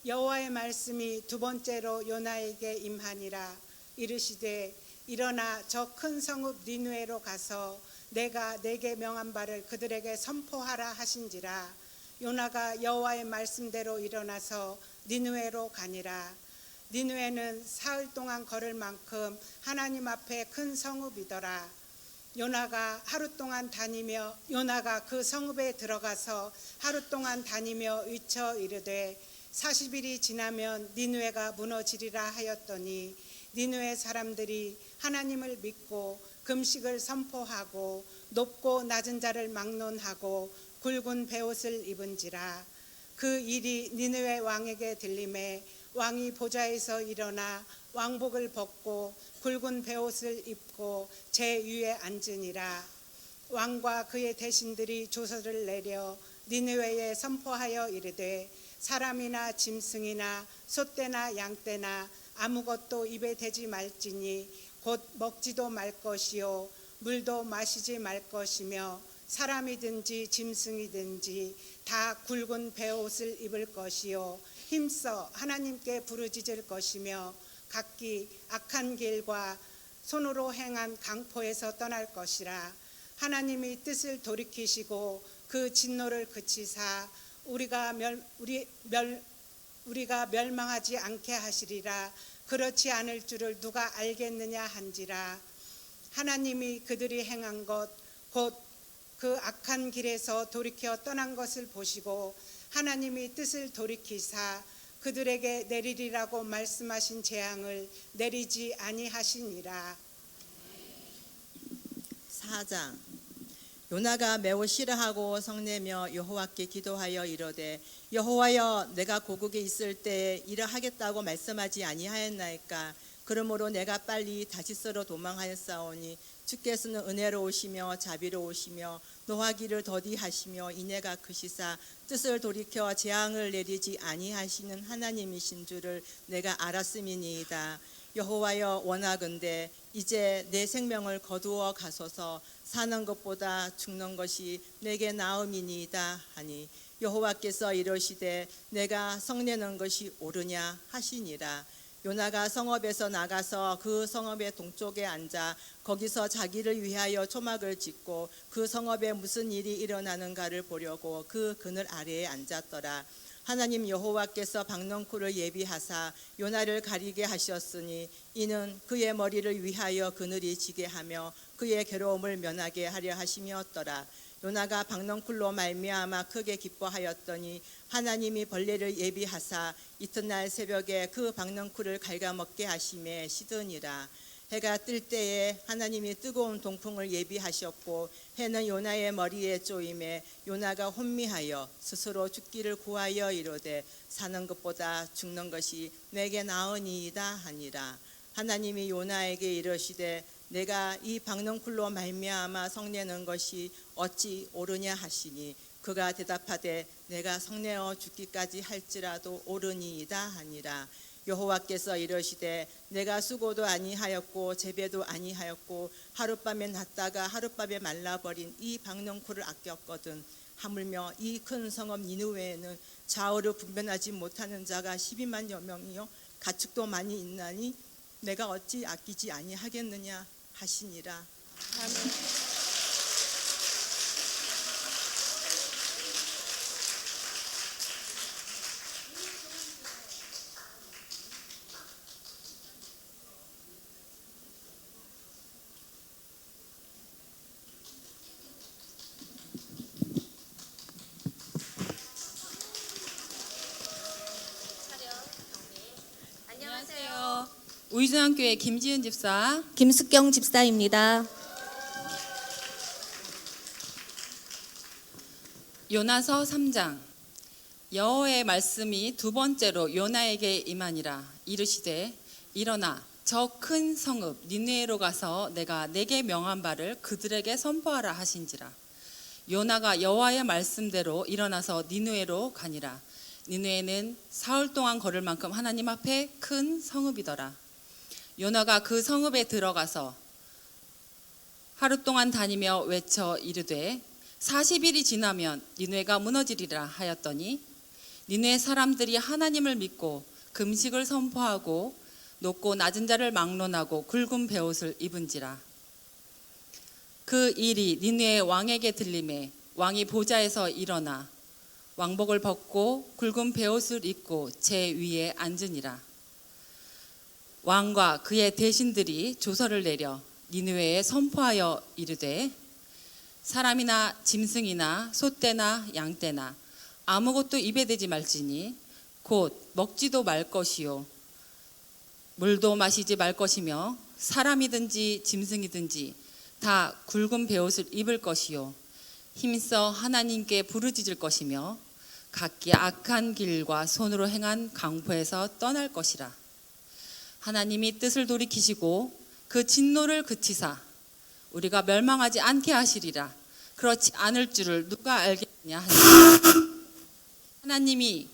여호와의 말씀이 두 번째로 요나에게 임하니라. 이르시되 일어나 저 큰 성읍 니느웨로 가서 내가 내게 명한 바를 그들에게 선포하라 하신지라. 요나가 여호와의 말씀대로 일어나서 니느웨로 가니라. 니누에는 사흘 동안 걸을 만큼 하나님 앞에 큰 성읍이더라. 요나가 그 성읍에 들어가서 하루 동안 다니며 외쳐 이르되 40일이 지나면 니누에가 무너지리라 하였더니 니누에 사람들이 하나님을 믿고 금식을 선포하고 높고 낮은 자를 막론하고 굵은 베옷을 입은지라. 그 일이 니느웨 왕에게 들림에 왕이 보좌에서 일어나 왕복을 벗고 굵은 베옷을 입고 제 위에 앉으니라. 왕과 그의 대신들이 조서를 내려 니느웨에 선포하여 이르되 사람이나 짐승이나 소떼나 양떼나 아무것도 입에 대지 말지니 곧 먹지도 말 것이요 물도 마시지 말 것이며 사람이든지 짐승이든지 다 굵은 베옷을 입을 것이요 힘써 하나님께 부르짖을 것이며 각기 악한 길과 손으로 행한 강포에서 떠날 것이라. 하나님이 뜻을 돌이키시고 그 진노를 그치사 우리가 멸망하지 않게 하시리라. 그렇지 않을 줄을 누가 알겠느냐 한지라. 하나님이 그들이 행한 것 곧 그 악한 길에서 돌이켜 떠난 것을 보시고 하나님이 뜻을 돌이키사 그들에게 내리리라고 말씀하신 재앙을 내리지 아니하시니라. 4장. 요나가 매우 싫어하고 성내며 여호와께 기도하여 이르되 여호와여 내가 고국에 있을 때에 이러하겠다고 말씀하지 아니하였나이까. 그러므로 내가 빨리 다시스로 도망하였사오니 주께서는 은혜로우시며 자비로우시며 노하기를 더디하시며 인애가 크시사 뜻을 돌이켜 재앙을 내리지 아니하시는 하나님이신 줄을 내가 알았음이니이다. 여호와여 원하건대 이제 내 생명을 거두어 가소서. 사는 것보다 죽는 것이 내게 나음이니이다 하니 여호와께서 이르시되 내가 성내는 것이 옳으냐 하시니라. 요나가 성읍에서 나가서 그 성읍의 동쪽에 앉아 거기서 자기를 위하여 초막을 짓고 그 성읍에 무슨 일이 일어나는가를 보려고 그 그늘 아래에 앉았더라. 하나님 여호와께서 박넝쿨을 예비하사 요나를 가리게 하셨으니 이는 그의 머리를 위하여 그늘이 지게 하며 그의 괴로움을 면하게 하려 하심이었더라. 요나가 박넝쿨로 말미암아 크게 기뻐하였더니 하나님이 벌레를 예비하사 이튿날 새벽에 그 박넝쿨을 갉아먹게 하심에 시드니라. 해가 뜰 때에 하나님이 뜨거운 동풍을 예비하셨고 해는 요나의 머리에 쪼임에 요나가 혼미하여 스스로 죽기를 구하여 이르되 사는 것보다 죽는 것이 내게 나으니이다 하니라. 하나님이 요나에게 이르시되 내가 이 박넝쿨로 말미암아 성내는 것이 어찌 옳으냐 하시니 그가 대답하되 내가 성내어 죽기까지 할지라도 옳으니이다 하니라. 여호와께서 이르시되 내가 수고도 아니하였고 재배도 아니하였고 하룻밤에 났다가 하룻밤에 말라버린 이 박넝쿨을 아꼈거든. 하물며 이 큰 성읍 니느웨에는 좌우를 분별하지 못하는 자가 12만여 명이요 가축도 많이 있나니 내가 어찌 아끼지 아니하겠느냐 하시니라. 아멘. 안녕하세요. 우이중앙교회 김지은 집사, 김숙경 집사입니다. 요나서 3장. 여호와의 말씀이 두 번째로 요나에게 임하니라. 이르시되 일어나 저 큰 성읍 니느웨로 가서 내가 내게 명한 바를 그들에게 선포하라 하신지라. 요나가 여호와의 말씀대로 일어나서 니느웨로 가니라. 니느웨는 사흘 동안 걸을 만큼 하나님 앞에 큰 성읍이더라. 요나가 그 성읍에 들어가서 하루 동안 다니며 외쳐 이르되 40일이 지나면 니느웨가 무너지리라 하였더니 니느웨 사람들이 하나님을 믿고 금식을 선포하고 높고 낮은 자를 막론하고 굵은 베옷을 입은지라. 그 일이 니느웨 왕에게 들림에 왕이 보좌에서 일어나 왕복을 벗고 굵은 베옷을 입고 제 위에 앉으니라. 왕과 그의 대신들이 조서를 내려 니느웨에 선포하여 이르되 사람이나 짐승이나 소떼나 양떼나 아무것도 입에 대지 말지니 곧 먹지도 말 것이요 물도 마시지 말 것이며 사람이든지 짐승이든지 다 굵은 베옷을 입을 것이요 힘써 하나님께 부르짖을 것이며 각기 악한 길과 손으로 행한 강포에서 떠날 것이라. 하나님이 뜻을 돌이키시고 그 진노를 그치사 우리가 멸망하지 않게 하시리라. 그렇지 않을 줄을 누가 알겠느냐 하니 하나님이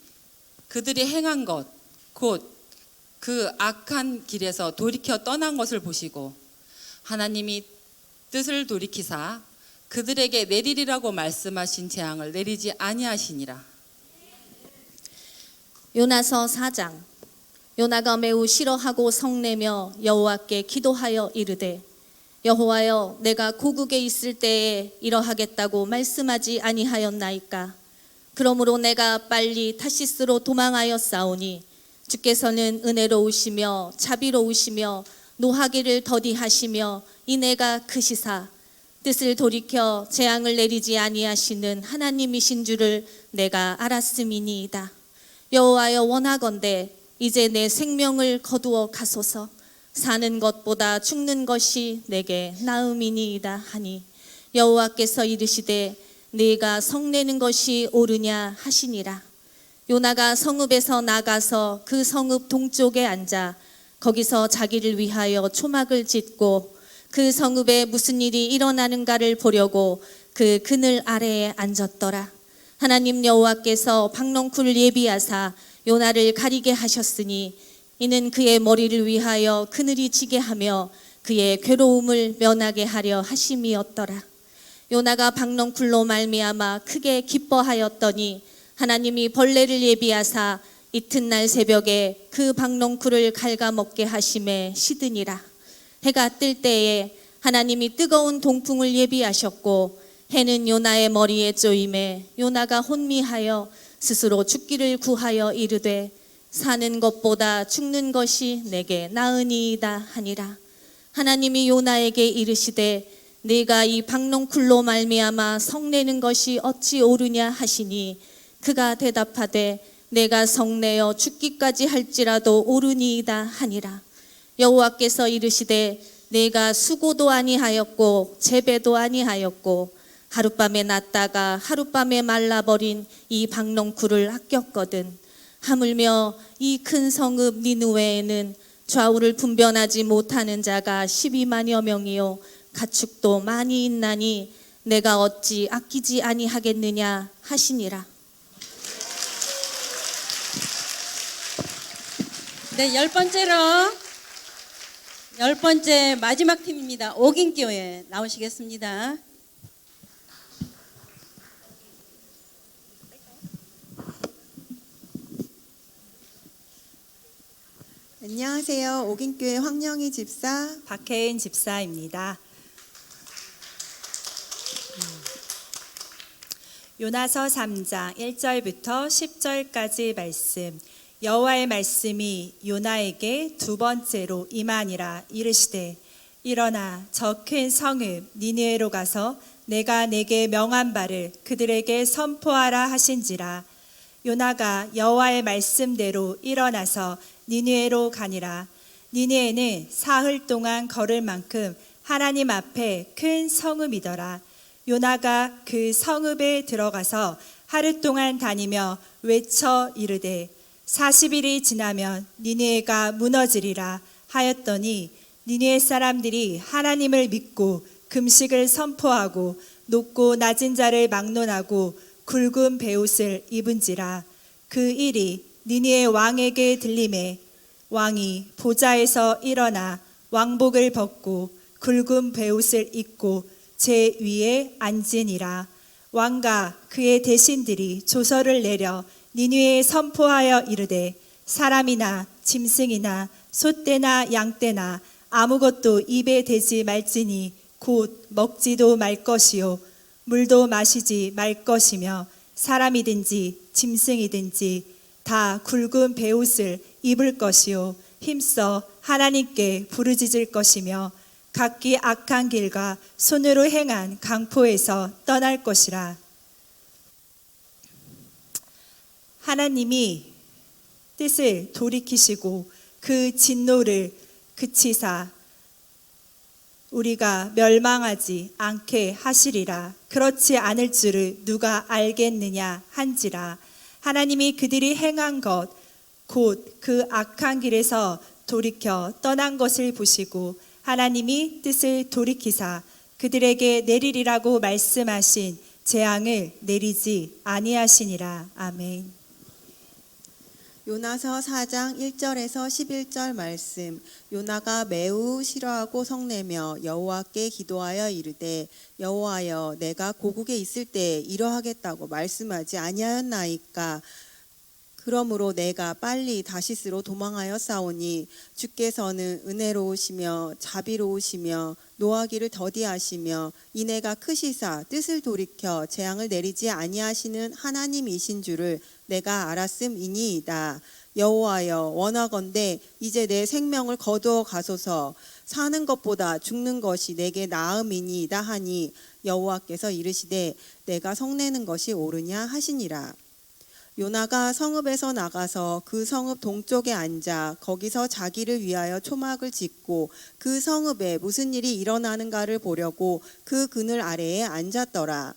그들이 행한 것 곧 그 악한 길에서 돌이켜 떠난 것을 보시고 하나님이 뜻을 돌이키사 그들에게 내리리라고 말씀하신 재앙을 내리지 아니하시니라. 요나서 4장. 요나가 매우 싫어하고 성내며 여호와께 기도하여 이르되 여호와여 내가 고국에 있을 때에 이러하겠다고 말씀하지 아니하였나이까. 그러므로 내가 빨리 타시스로 도망하였사오니 주께서는 은혜로우시며 자비로우시며 노하기를 더디하시며 인애가 크시사 뜻을 돌이켜 재앙을 내리지 아니하시는 하나님이신 줄을 내가 알았음이니이다. 여호와여 원하건대 이제 내 생명을 거두어 가소서. 사는 것보다 죽는 것이 내게 나음이니이다 하니 여호와께서 이르시되 네가 성내는 것이 옳으냐 하시니라. 요나가 성읍에서 나가서 그 성읍 동쪽에 앉아 거기서 자기를 위하여 초막을 짓고 그 성읍에 무슨 일이 일어나는가를 보려고 그 그늘 아래에 앉았더라. 하나님 여호와께서 박넝쿨을 예비하사 요나를 가리게 하셨으니 이는 그의 머리를 위하여 그늘이 지게 하며 그의 괴로움을 면하게 하려 하심이었더라. 요나가 박넝쿨로 말미암아 크게 기뻐하였더니 하나님이 벌레를 예비하사 이튿날 새벽에 그 박넝쿨을 갉아먹게 하심에 시드니라. 해가 뜰 때에 하나님이 뜨거운 동풍을 예비하셨고 해는 요나의 머리에 쪼임에 요나가 혼미하여 스스로 죽기를 구하여 이르되 사는 것보다 죽는 것이 내게 나으니이다 하니라. 하나님이 요나에게 이르시되 네가 이 박넝쿨로 말미암아 성내는 것이 어찌 옳으냐 하시니 그가 대답하되 내가 성내어 죽기까지 할지라도 옳으니이다 하니라. 여호와께서 이르시되 내가 수고도 아니하였고 재배도 아니하였고 하룻밤에 났다가 하룻밤에 말라버린 이 박넝쿨을 아꼈거든. 하물며 이 큰 성읍 니느웨에는 좌우를 분별하지 못하는 자가 12만여 명이요 가축도 많이 있나니 내가 어찌 아끼지 아니하겠느냐 하시니라. 네, 열 번째 마지막 팀입니다. 옥인교회 나오시겠습니다. 안녕하세요. 옥인교회 황영희 집사, 박혜인 집사입니다. 요나서 3장 1절부터 10절까지 말씀. 여호와의 말씀이 요나에게 두 번째로 임하니라. 이르시되 일어나 저 큰 성읍 니느웨로 가서 내가 내게 명한 바를 그들에게 선포하라 하신지라. 요나가 여호와의 말씀대로 일어나서 니느웨로 가니라. 니느웨는 사흘 동안 걸을 만큼 하나님 앞에 큰 성읍이더라. 요나가 그 성읍에 들어가서 하루 동안 다니며 외쳐 이르되 40일이 지나면 니느웨가 무너지리라 하였더니 니느웨 사람들이 하나님을 믿고 금식을 선포하고 높고 낮은 자를 막론하고 굵은 베옷을 입은지라. 그 일이 니느웨 왕에게 들림에 왕이 보좌에서 일어나 왕복을 벗고 굵은 베옷을 입고 제 위에 앉으니라. 왕과 그의 대신들이 조서를 내려 니느웨에 선포하여 이르되 사람이나 짐승이나 소떼나 양떼나 아무것도 입에 대지 말지니 곧 먹지도 말 것이요 물도 마시지 말 것이며 사람이든지 짐승이든지 다 굵은 베옷을 입을 것이요 힘써 하나님께 부르짖을 것이며 각기 악한 길과 손으로 행한 강포에서 떠날 것이라. 하나님이 뜻을 돌이키시고 그 진노를 그치사 우리가 멸망하지 않게 하시리라. 그렇지 않을 줄을 누가 알겠느냐 한지라. 하나님이 그들이 행한 것 곧 그 악한 길에서 돌이켜 떠난 것을 보시고 하나님이 뜻을 돌이키사 그들에게 내리리라고 말씀하신 재앙을 내리지 아니하시니라. 아멘. 요나서 4장 1절에서 11절 말씀. 요나가 매우 싫어하고 성내며 여호와께 기도하여 이르되 여호와여 내가 고국에 있을 때 이러하겠다고 말씀하지 아니하였나이까. 그러므로 내가 빨리 다시스로 도망하여 싸우니 주께서는 은혜로우시며 자비로우시며 노하기를 더디하시며 인애가 크시사 뜻을 돌이켜 재앙을 내리지 아니하시는 하나님이신 줄을 내가 알았음이니이다. 여호와여 원하건대 이제 내 생명을 거두어 가소서. 사는 것보다 죽는 것이 내게 나음이니이다 하니 여호와께서 이르시되 내가 성내는 것이 옳으냐 하시니라. 요나가 성읍에서 나가서 그 성읍 동쪽에 앉아 거기서 자기를 위하여 초막을 짓고 그 성읍에 무슨 일이 일어나는가를 보려고 그 그늘 아래에 앉았더라.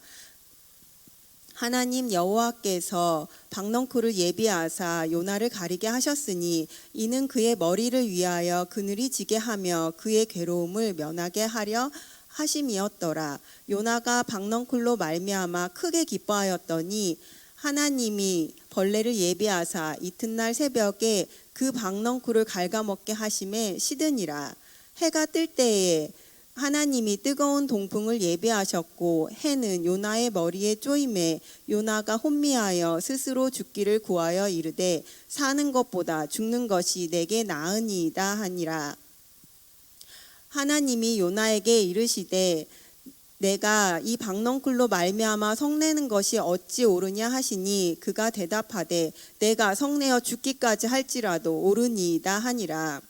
하나님 여호와께서 박넝쿨을 예비하사 요나를 가리게 하셨으니 이는 그의 머리를 위하여 그늘이 지게 하며 그의 괴로움을 면하게 하려 하심이었더라. 요나가 박넝쿨로 말미암아 크게 기뻐하였더니 하나님이 벌레를 예비하사 이튿날 새벽에 그 박넝쿨을 갉아먹게 하심에 시드니라. 해가 뜰 때에 하나님이 뜨거운 동풍을 예비하셨고 해는 요나의 머리에 쪼임에 요나가 혼미하여 스스로 죽기를 구하여 이르되 사는 것보다 죽는 것이 내게 나으니이다 하니라. 하나님이 요나에게 이르시되 내가 이 박넝쿨로 말미암아 성내는 것이 어찌 옳으냐 하시니 그가 대답하되 내가 성내어 죽기까지 할지라도 옳으니이다 하니라.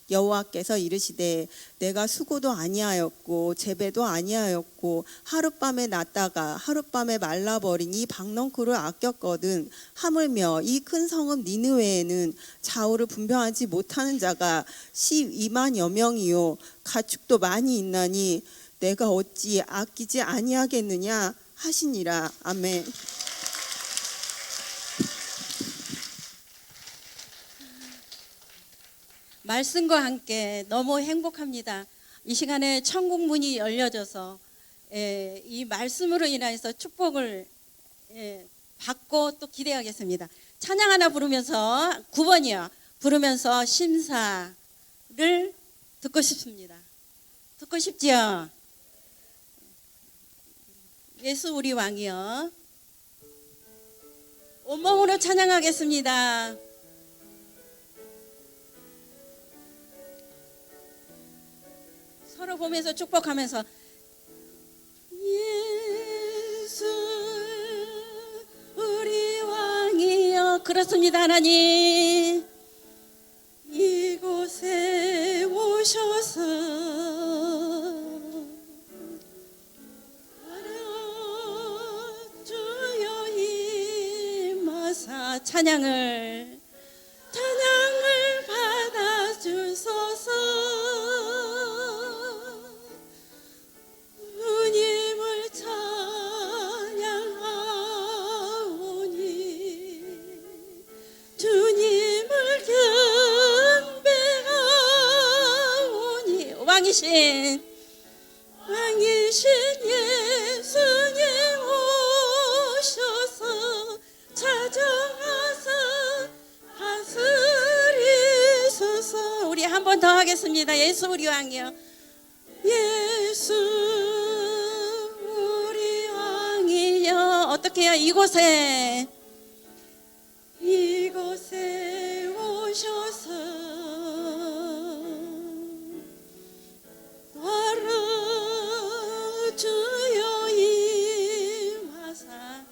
여호와께서 이르시되 내가 수고도 아니하였고 재배도 아니하였고 하룻밤에 났다가 하룻밤에 말라버린 이 박넝쿨을 아꼈거든 하물며 이 큰 성읍 니느웨에는 좌우를 분별하지 못하는 자가 12만여 명이요 가축도 많이 있나니 내가 어찌 아끼지 아니하겠느냐 하시니라. 아멘. 말씀과 함께 너무 행복합니다. 이 시간에 천국 문이 열려져서 이 말씀으로 인해서 축복을 받고 또 기대하겠습니다. 찬양 하나 부르면서 9번이요. 부르면서 심사를 듣고 싶습니다. 듣고 싶지요? 예수 우리 왕이요. 온몸으로 찬양하겠습니다. 서로 보면서 축복하면서 예수 우리 왕이여. 그렇습니다. 하나님 이곳에 오셔서 주여 임하사 찬양을 받아 주소서. 주님을 찬양하오니 주님을 경배하오니 왕이신 예수님 오셔서 찾아와서 다스리소서. 우리 한 번 더 하겠습니다. 예수 우리 왕이요. 예수 우리 왕이여. 어떻게 해요? 이곳에 오셔서 나를 주여 임하사.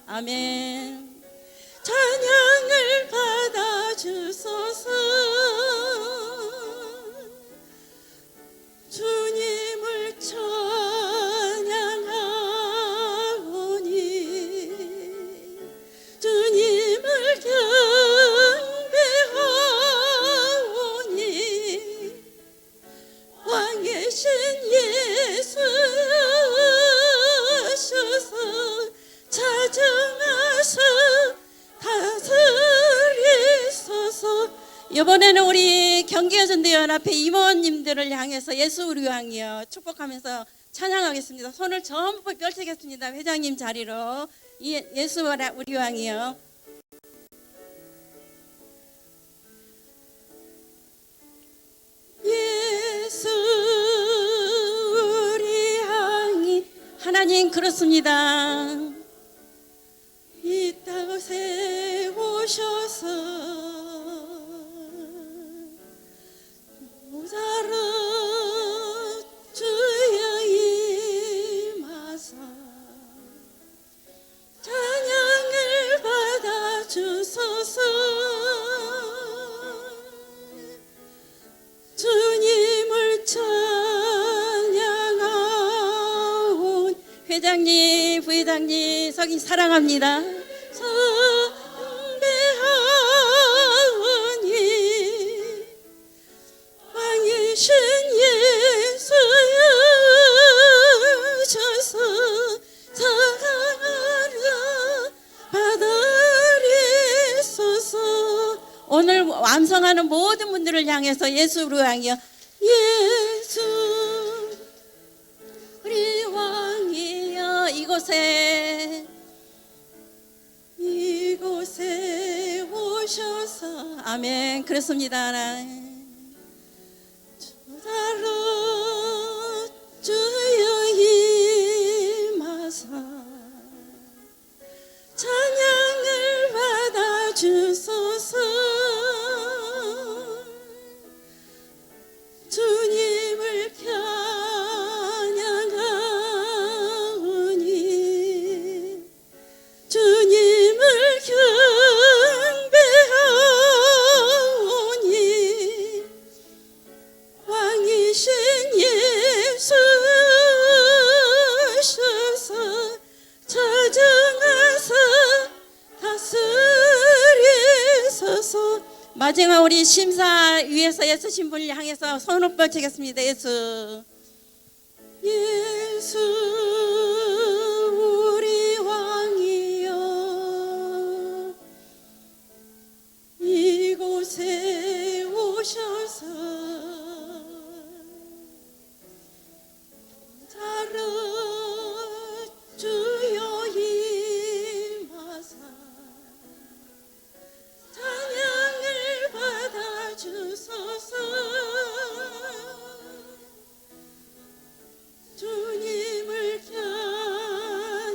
아멘. 찬양을 받아 주소서. 이번에는 우리 경기여전대연합회 임원님들을 향해서 예수 우리 왕이여 축복하면서 찬양하겠습니다. 손을 전부 펼치겠습니다. 회장님 자리로 예수 우리 왕이여. 예수 우리 왕이 하나님 그렇습니다. 이 땅에 오셔서 모자라 주여 임하사 찬양을 받아 주소서. 주님을 찬양하온 회장님, 부회장님, 석인 사랑합니다. 성배하오니 왕이신 예수여 주셔서 사랑하라 받으리소서. 오늘 완성하는 모든 분들을 향해서 예수 우리 왕이여. 예수 우리 왕이여. 이곳에 오셔서 아멘. 그렇습니다. 주다로 주여 임하사 찬양을 받아 주소서. 주님을 찬양하오니 주님을 경배하오니 왕이신 예수 오셔서 찾아가서 다스리소서. 마지막 우리 심사위에서 애쓰신 분을 향해서 손을 뻗치겠습니다. 예수 우리 왕이여. 이곳에 오셔서 자라 주여 임하사 찬양을 받아 주소서. 주님을 찬양하오니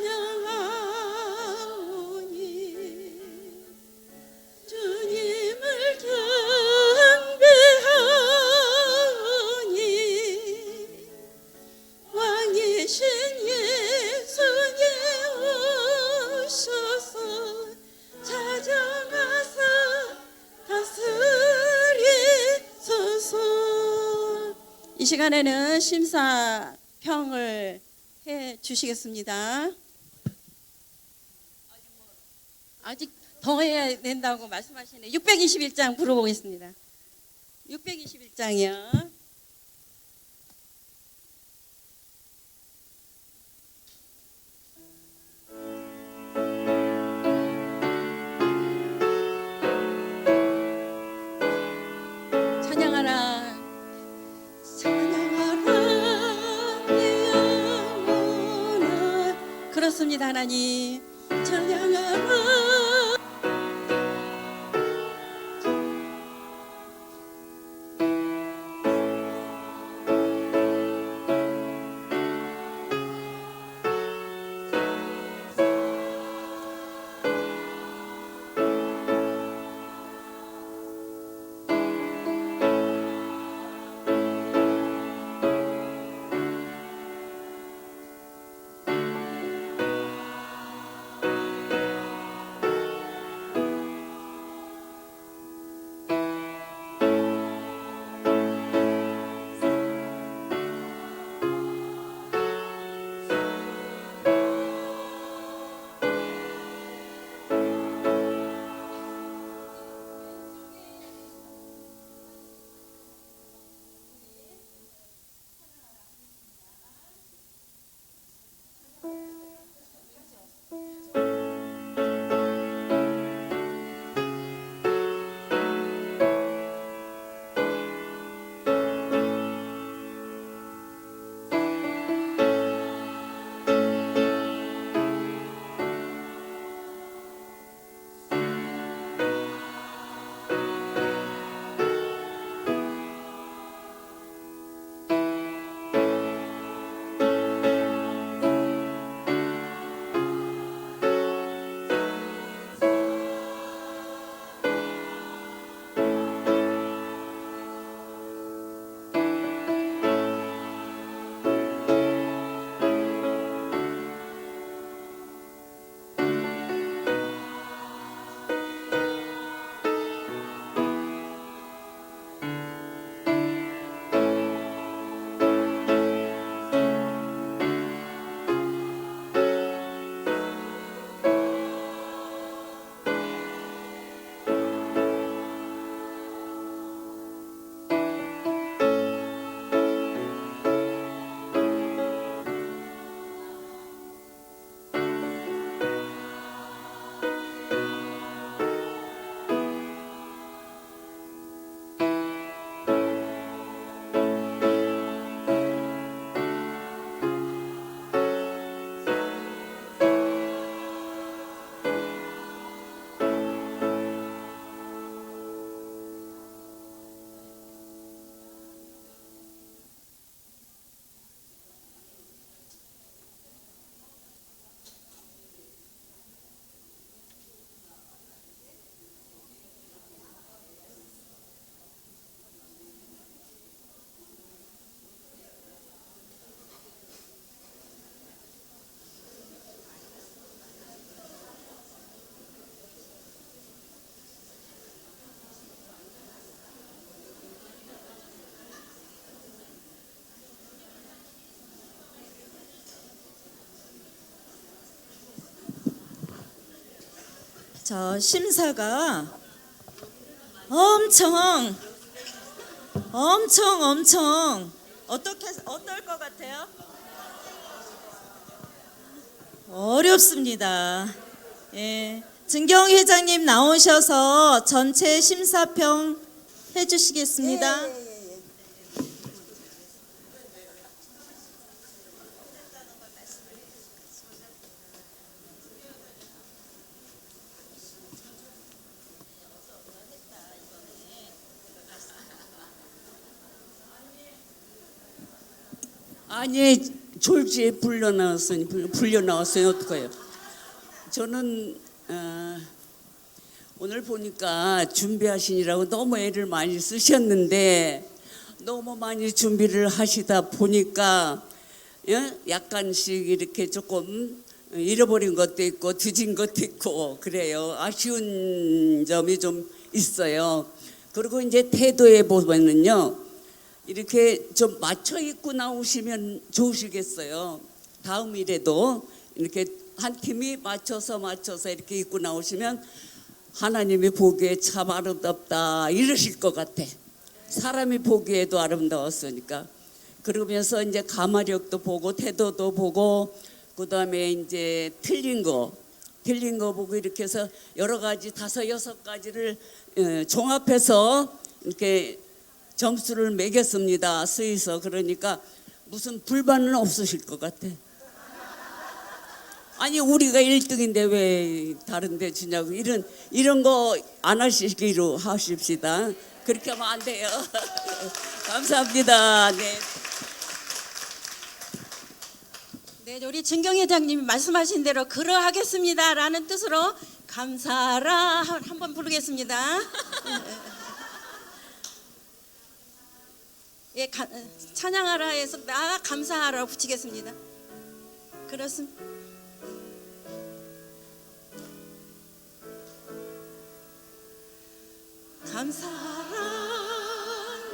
주님을 경배하오니 왕이신 예수님 오셔서 찾아가서 다스리소서. 이 시간에는 심사평을 해 주시겠습니다. 아직 더 해야 된다고 말씀하시네. 621장 불러보겠습니다. 621장이요. 찬양하라 찬양하라 내 영혼아. 그렇습니다. 하나님 찬양하라. 저 심사가 엄청 어떨 것 같아요? 어렵습니다. 예, 증경 회장님 나오셔서 전체 심사평 해주시겠습니다. 아니 졸지에 불려 나왔어요. 어떡해요? 저는 오늘 보니까 준비하시느라고 너무 애를 많이 쓰셨는데 너무 많이 준비를 하시다 보니까 약간씩 이렇게 조금 잃어버린 것도 있고 뒤진 것도 있고 그래요. 아쉬운 점이 좀 있어요. 그리고 이제 태도에 보면은요. 이렇게 좀 맞춰 입고 나오시면 좋으시겠어요. 다음 일에도 이렇게 한 팀이 맞춰서 이렇게 입고 나오시면 하나님이 보기에 참 아름답다 이러실 것 같아. 사람이 보기에도 아름다웠으니까. 그러면서 이제 가마력도 보고 태도도 보고 그다음에 이제 틀린 거 보고 이렇게 해서 여러 가지 5-6가지를 종합해서 이렇게 점수를 매겼습니다. 수의서. 그러니까 무슨 불만은 없으실 것 같아. 아니 우리가 1등인데 왜 다른 데 주냐고. 이런 거 안 하시기로 하십시다. 그렇게 하면 안 돼요. 감사합니다. 네. 네, 우리 증경 회장님이 말씀하신 대로 그러하겠습니다라는 뜻으로 감사하라 한번 부르겠습니다. 예, 찬양하라에서 나 감사하라 붙이겠습니다. 그렇습니다. 감사하라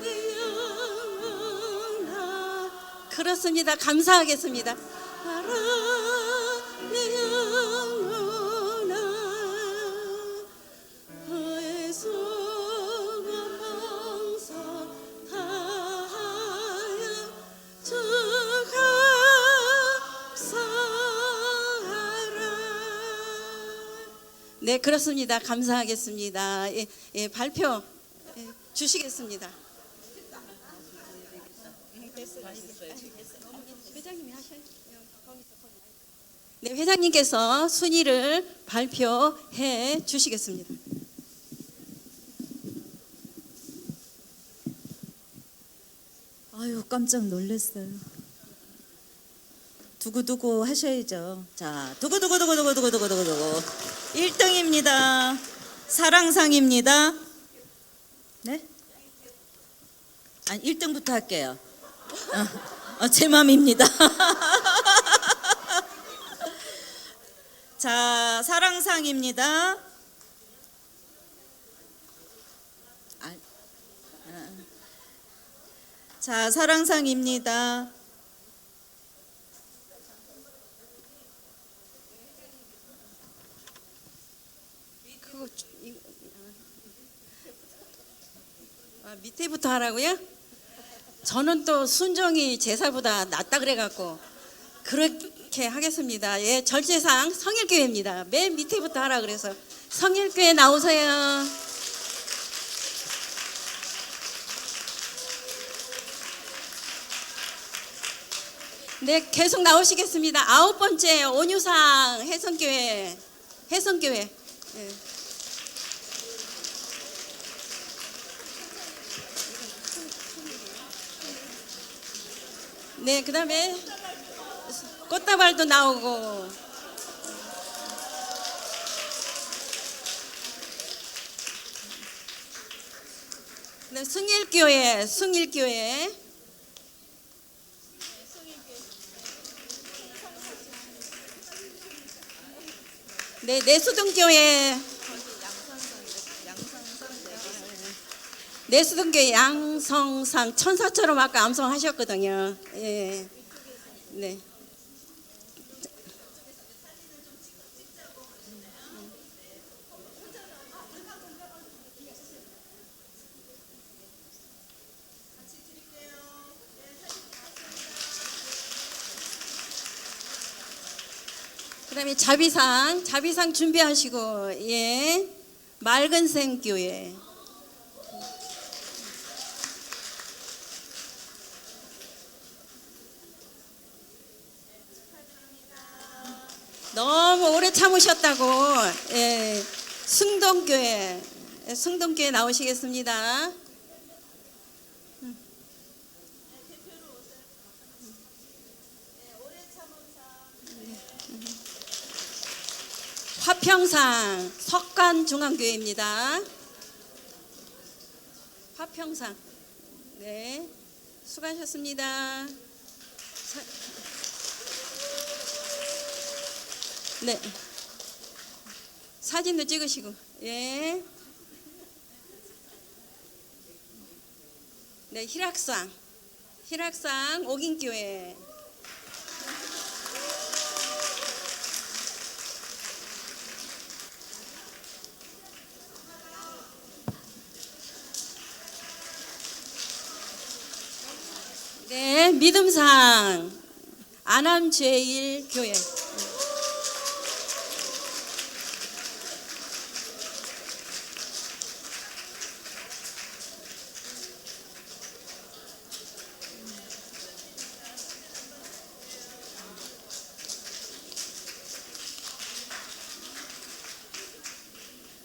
내 영혼아. 그렇습니다. 감사하겠습니다. 하라 내 영혼아 네, 그렇습니다. 감사하겠습니다. 예, 발표 주시겠습니다. 회장님이 하셔요. 네, 회장님께서 순위를 발표해 주시겠습니다. 아유, 깜짝 놀랐어요. 두구두구 하셔야죠. 자, 두구두구두구두구두구두구두구 1등입니다. 사랑상입니다. 네? 아니, 1등부터 할게요. 제 맘입니다. 자, 사랑상입니다. 자, 사랑상입니다. 밑에부터 하라고요? 저는 또 순정이 제사보다 낫다 그래갖고 그렇게 하겠습니다. 예, 절제상 성일교회입니다. 맨 밑에부터 하라 그래서 성일교회 나오세요. 네, 계속 나오시겠습니다. 9번째 온유상 혜성교회. 예. 네, 그 다음에 꽃다발도 나오고 네, 승일교회 네, 내수동교회 내수동교회 양성상 천사처럼 아까 암송하셨거든요. 예, 네. 그다음에 자비상 준비하시고 예. 맑은샘 교회. 너무 오래 참으셨다고 예. 승동교회 나오시겠습니다. 화평상 석관중앙교회입니다. 화평상 네 수고하셨습니다. 네 사진도 찍으시고 예. 네 희락상 옥인교회. 네, 믿음상 안암제일교회.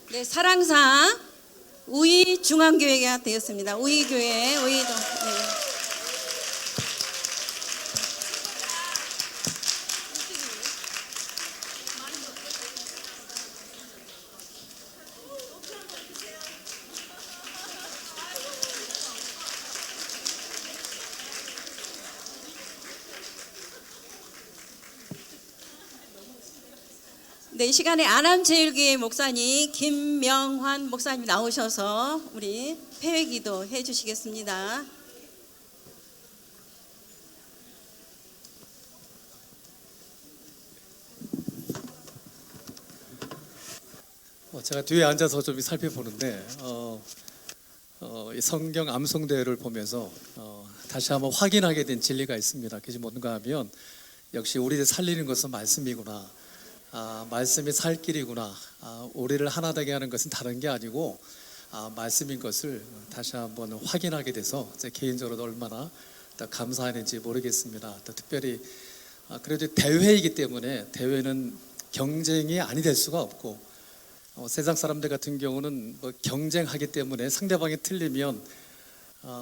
네, 사랑상 우이중앙교회가 되었습니다. 우이교회, 우이도. 네. 네, 이 시간에 안암제일교회 목사님 김명환 목사님 나오셔서 우리 폐회기도 해주시겠습니다. 제가 뒤에 앉아서 좀 살펴보는데 이 성경 암송대회를 보면서 다시 한번 확인하게 된 진리가 있습니다. 그것이 뭔가 하면 역시 우리를 살리는 것은 말씀이구나. 말씀이 살 길이구나. 우리를 하나 되게 하는 것은 다른 게 아니고 말씀인 것을 다시 한번 확인하게 돼서 제 개인적으로도 얼마나 더 감사하는지 모르겠습니다. 또 특별히 그래도 대회이기 때문에 대회는 경쟁이 아니 될 수가 없고 세상 사람들 같은 경우는 뭐 경쟁하기 때문에 상대방이 틀리면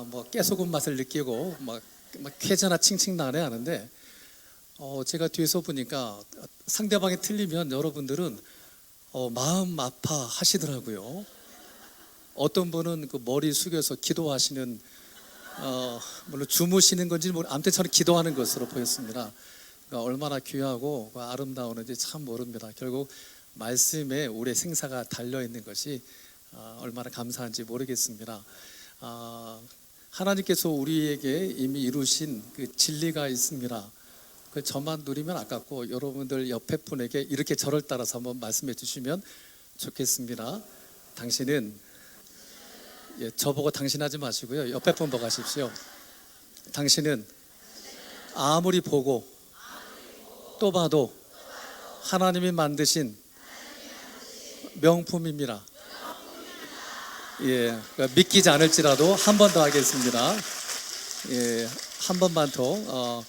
뭐 깨소금 맛을 느끼고 막 쾌재나 칭칭나네 하는데 제가 뒤에서 보니까 상대방이 틀리면 여러분들은 마음 아파 하시더라고요. 어떤 분은 그 머리 숙여서 기도하시는 물론 주무시는 건지 아무튼 저는 기도하는 것으로 보였습니다. 그러니까 얼마나 귀하고 아름다운지 참 모릅니다. 결국 말씀에 우리의 생사가 달려 있는 것이 얼마나 감사한지 모르겠습니다. 하나님께서 우리에게 이미 이루신 그 진리가 있습니다. 그 저만 누리면 아깝고 여러분들 옆에 분에게 이렇게 저를 따라서 한번 말씀해 주시면 좋겠습니다. 당신은 저보고 당신 하지 마시고요. 옆에 분 보고 하십시오. 당신은 아무리 보고 또 봐도 하나님이 만드신 명품입니다. 예, 믿기지 않을지라도 한 번 더 하겠습니다. 예, 한 번만 더.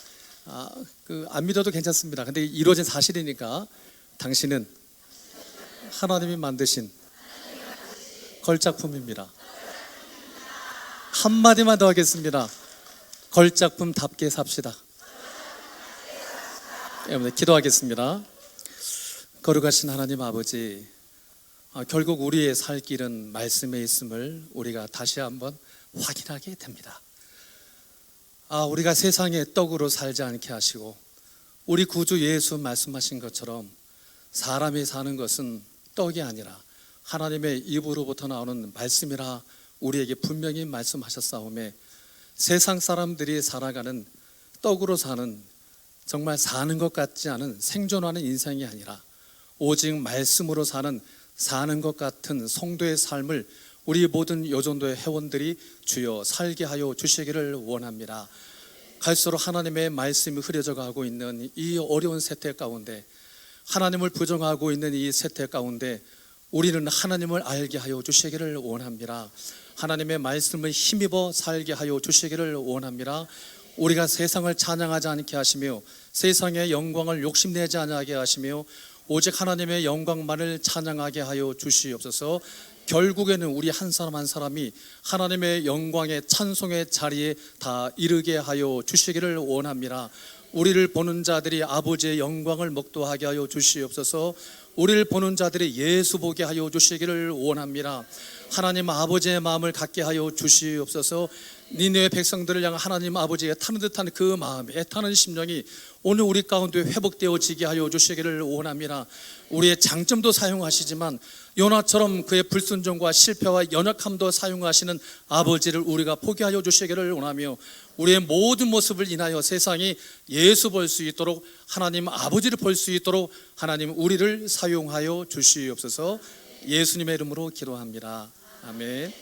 안 믿어도 괜찮습니다. 근데 이루어진 사실이니까 당신은 하나님이 만드신 걸작품입니다. 한마디만 더 하겠습니다. 걸작품답게 삽시다. 여러분 기도하겠습니다. 거룩하신 하나님 아버지, 결국 우리의 살 길은 말씀에 있음을 우리가 다시 한번 확인하게 됩니다. 우리가 세상의 떡으로 살지 않게 하시고 우리 구주 예수 말씀하신 것처럼 사람이 사는 것은 떡이 아니라 하나님의 입으로부터 나오는 말씀이라 우리에게 분명히 말씀하셨사오매 세상 사람들이 살아가는 떡으로 사는 정말 사는 것 같지 않은 생존하는 인생이 아니라 오직 말씀으로 사는 것 같은 성도의 삶을 우리 모든 여전도의 회원들이 주여 살게 하여 주시기를 원합니다. 갈수록 하나님의 말씀이 흐려져 가고 있는 이 어려운 세태 가운데 하나님을 부정하고 있는 이 세태 가운데 우리는 하나님을 알게 하여 주시기를 원합니다. 하나님의 말씀을 힘입어 살게 하여 주시기를 원합니다. 우리가 세상을 찬양하지 않게 하시며 세상의 영광을 욕심내지 않게 하시며 오직 하나님의 영광만을 찬양하게 하여 주시옵소서. 결국에는 우리 한 사람 한 사람이 하나님의 영광의 찬송의 자리에 다 이르게 하여 주시기를 원합니다. 우리를 보는 자들이 아버지의 영광을 목도하게 하여 주시옵소서. 우리를 보는 자들이 예수 보게 하여 주시기를 원합니다. 하나님 아버지의 마음을 갖게 하여 주시옵소서. 니네의 백성들을 향한 하나님 아버지의 타는 듯한 그 마음, 애타는 심령이 오늘 우리 가운데 회복되어지게 하여 주시기를 원합니다. 우리의 장점도 사용하시지만 요나처럼 그의 불순종과 실패와 연약함도 사용하시는 아버지를 우리가 포기하여 주시기를 원하며 우리의 모든 모습을 인하여 세상이 예수 볼 수 있도록 하나님 아버지를 볼 수 있도록 하나님 우리를 사용하여 주시옵소서. 예수님의 이름으로 기도합니다. 아멘.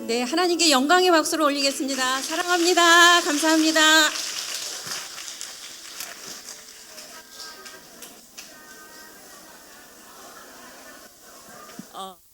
네, 하나님께 영광의 박수를 올리겠습니다. 사랑합니다. 감사합니다. 어.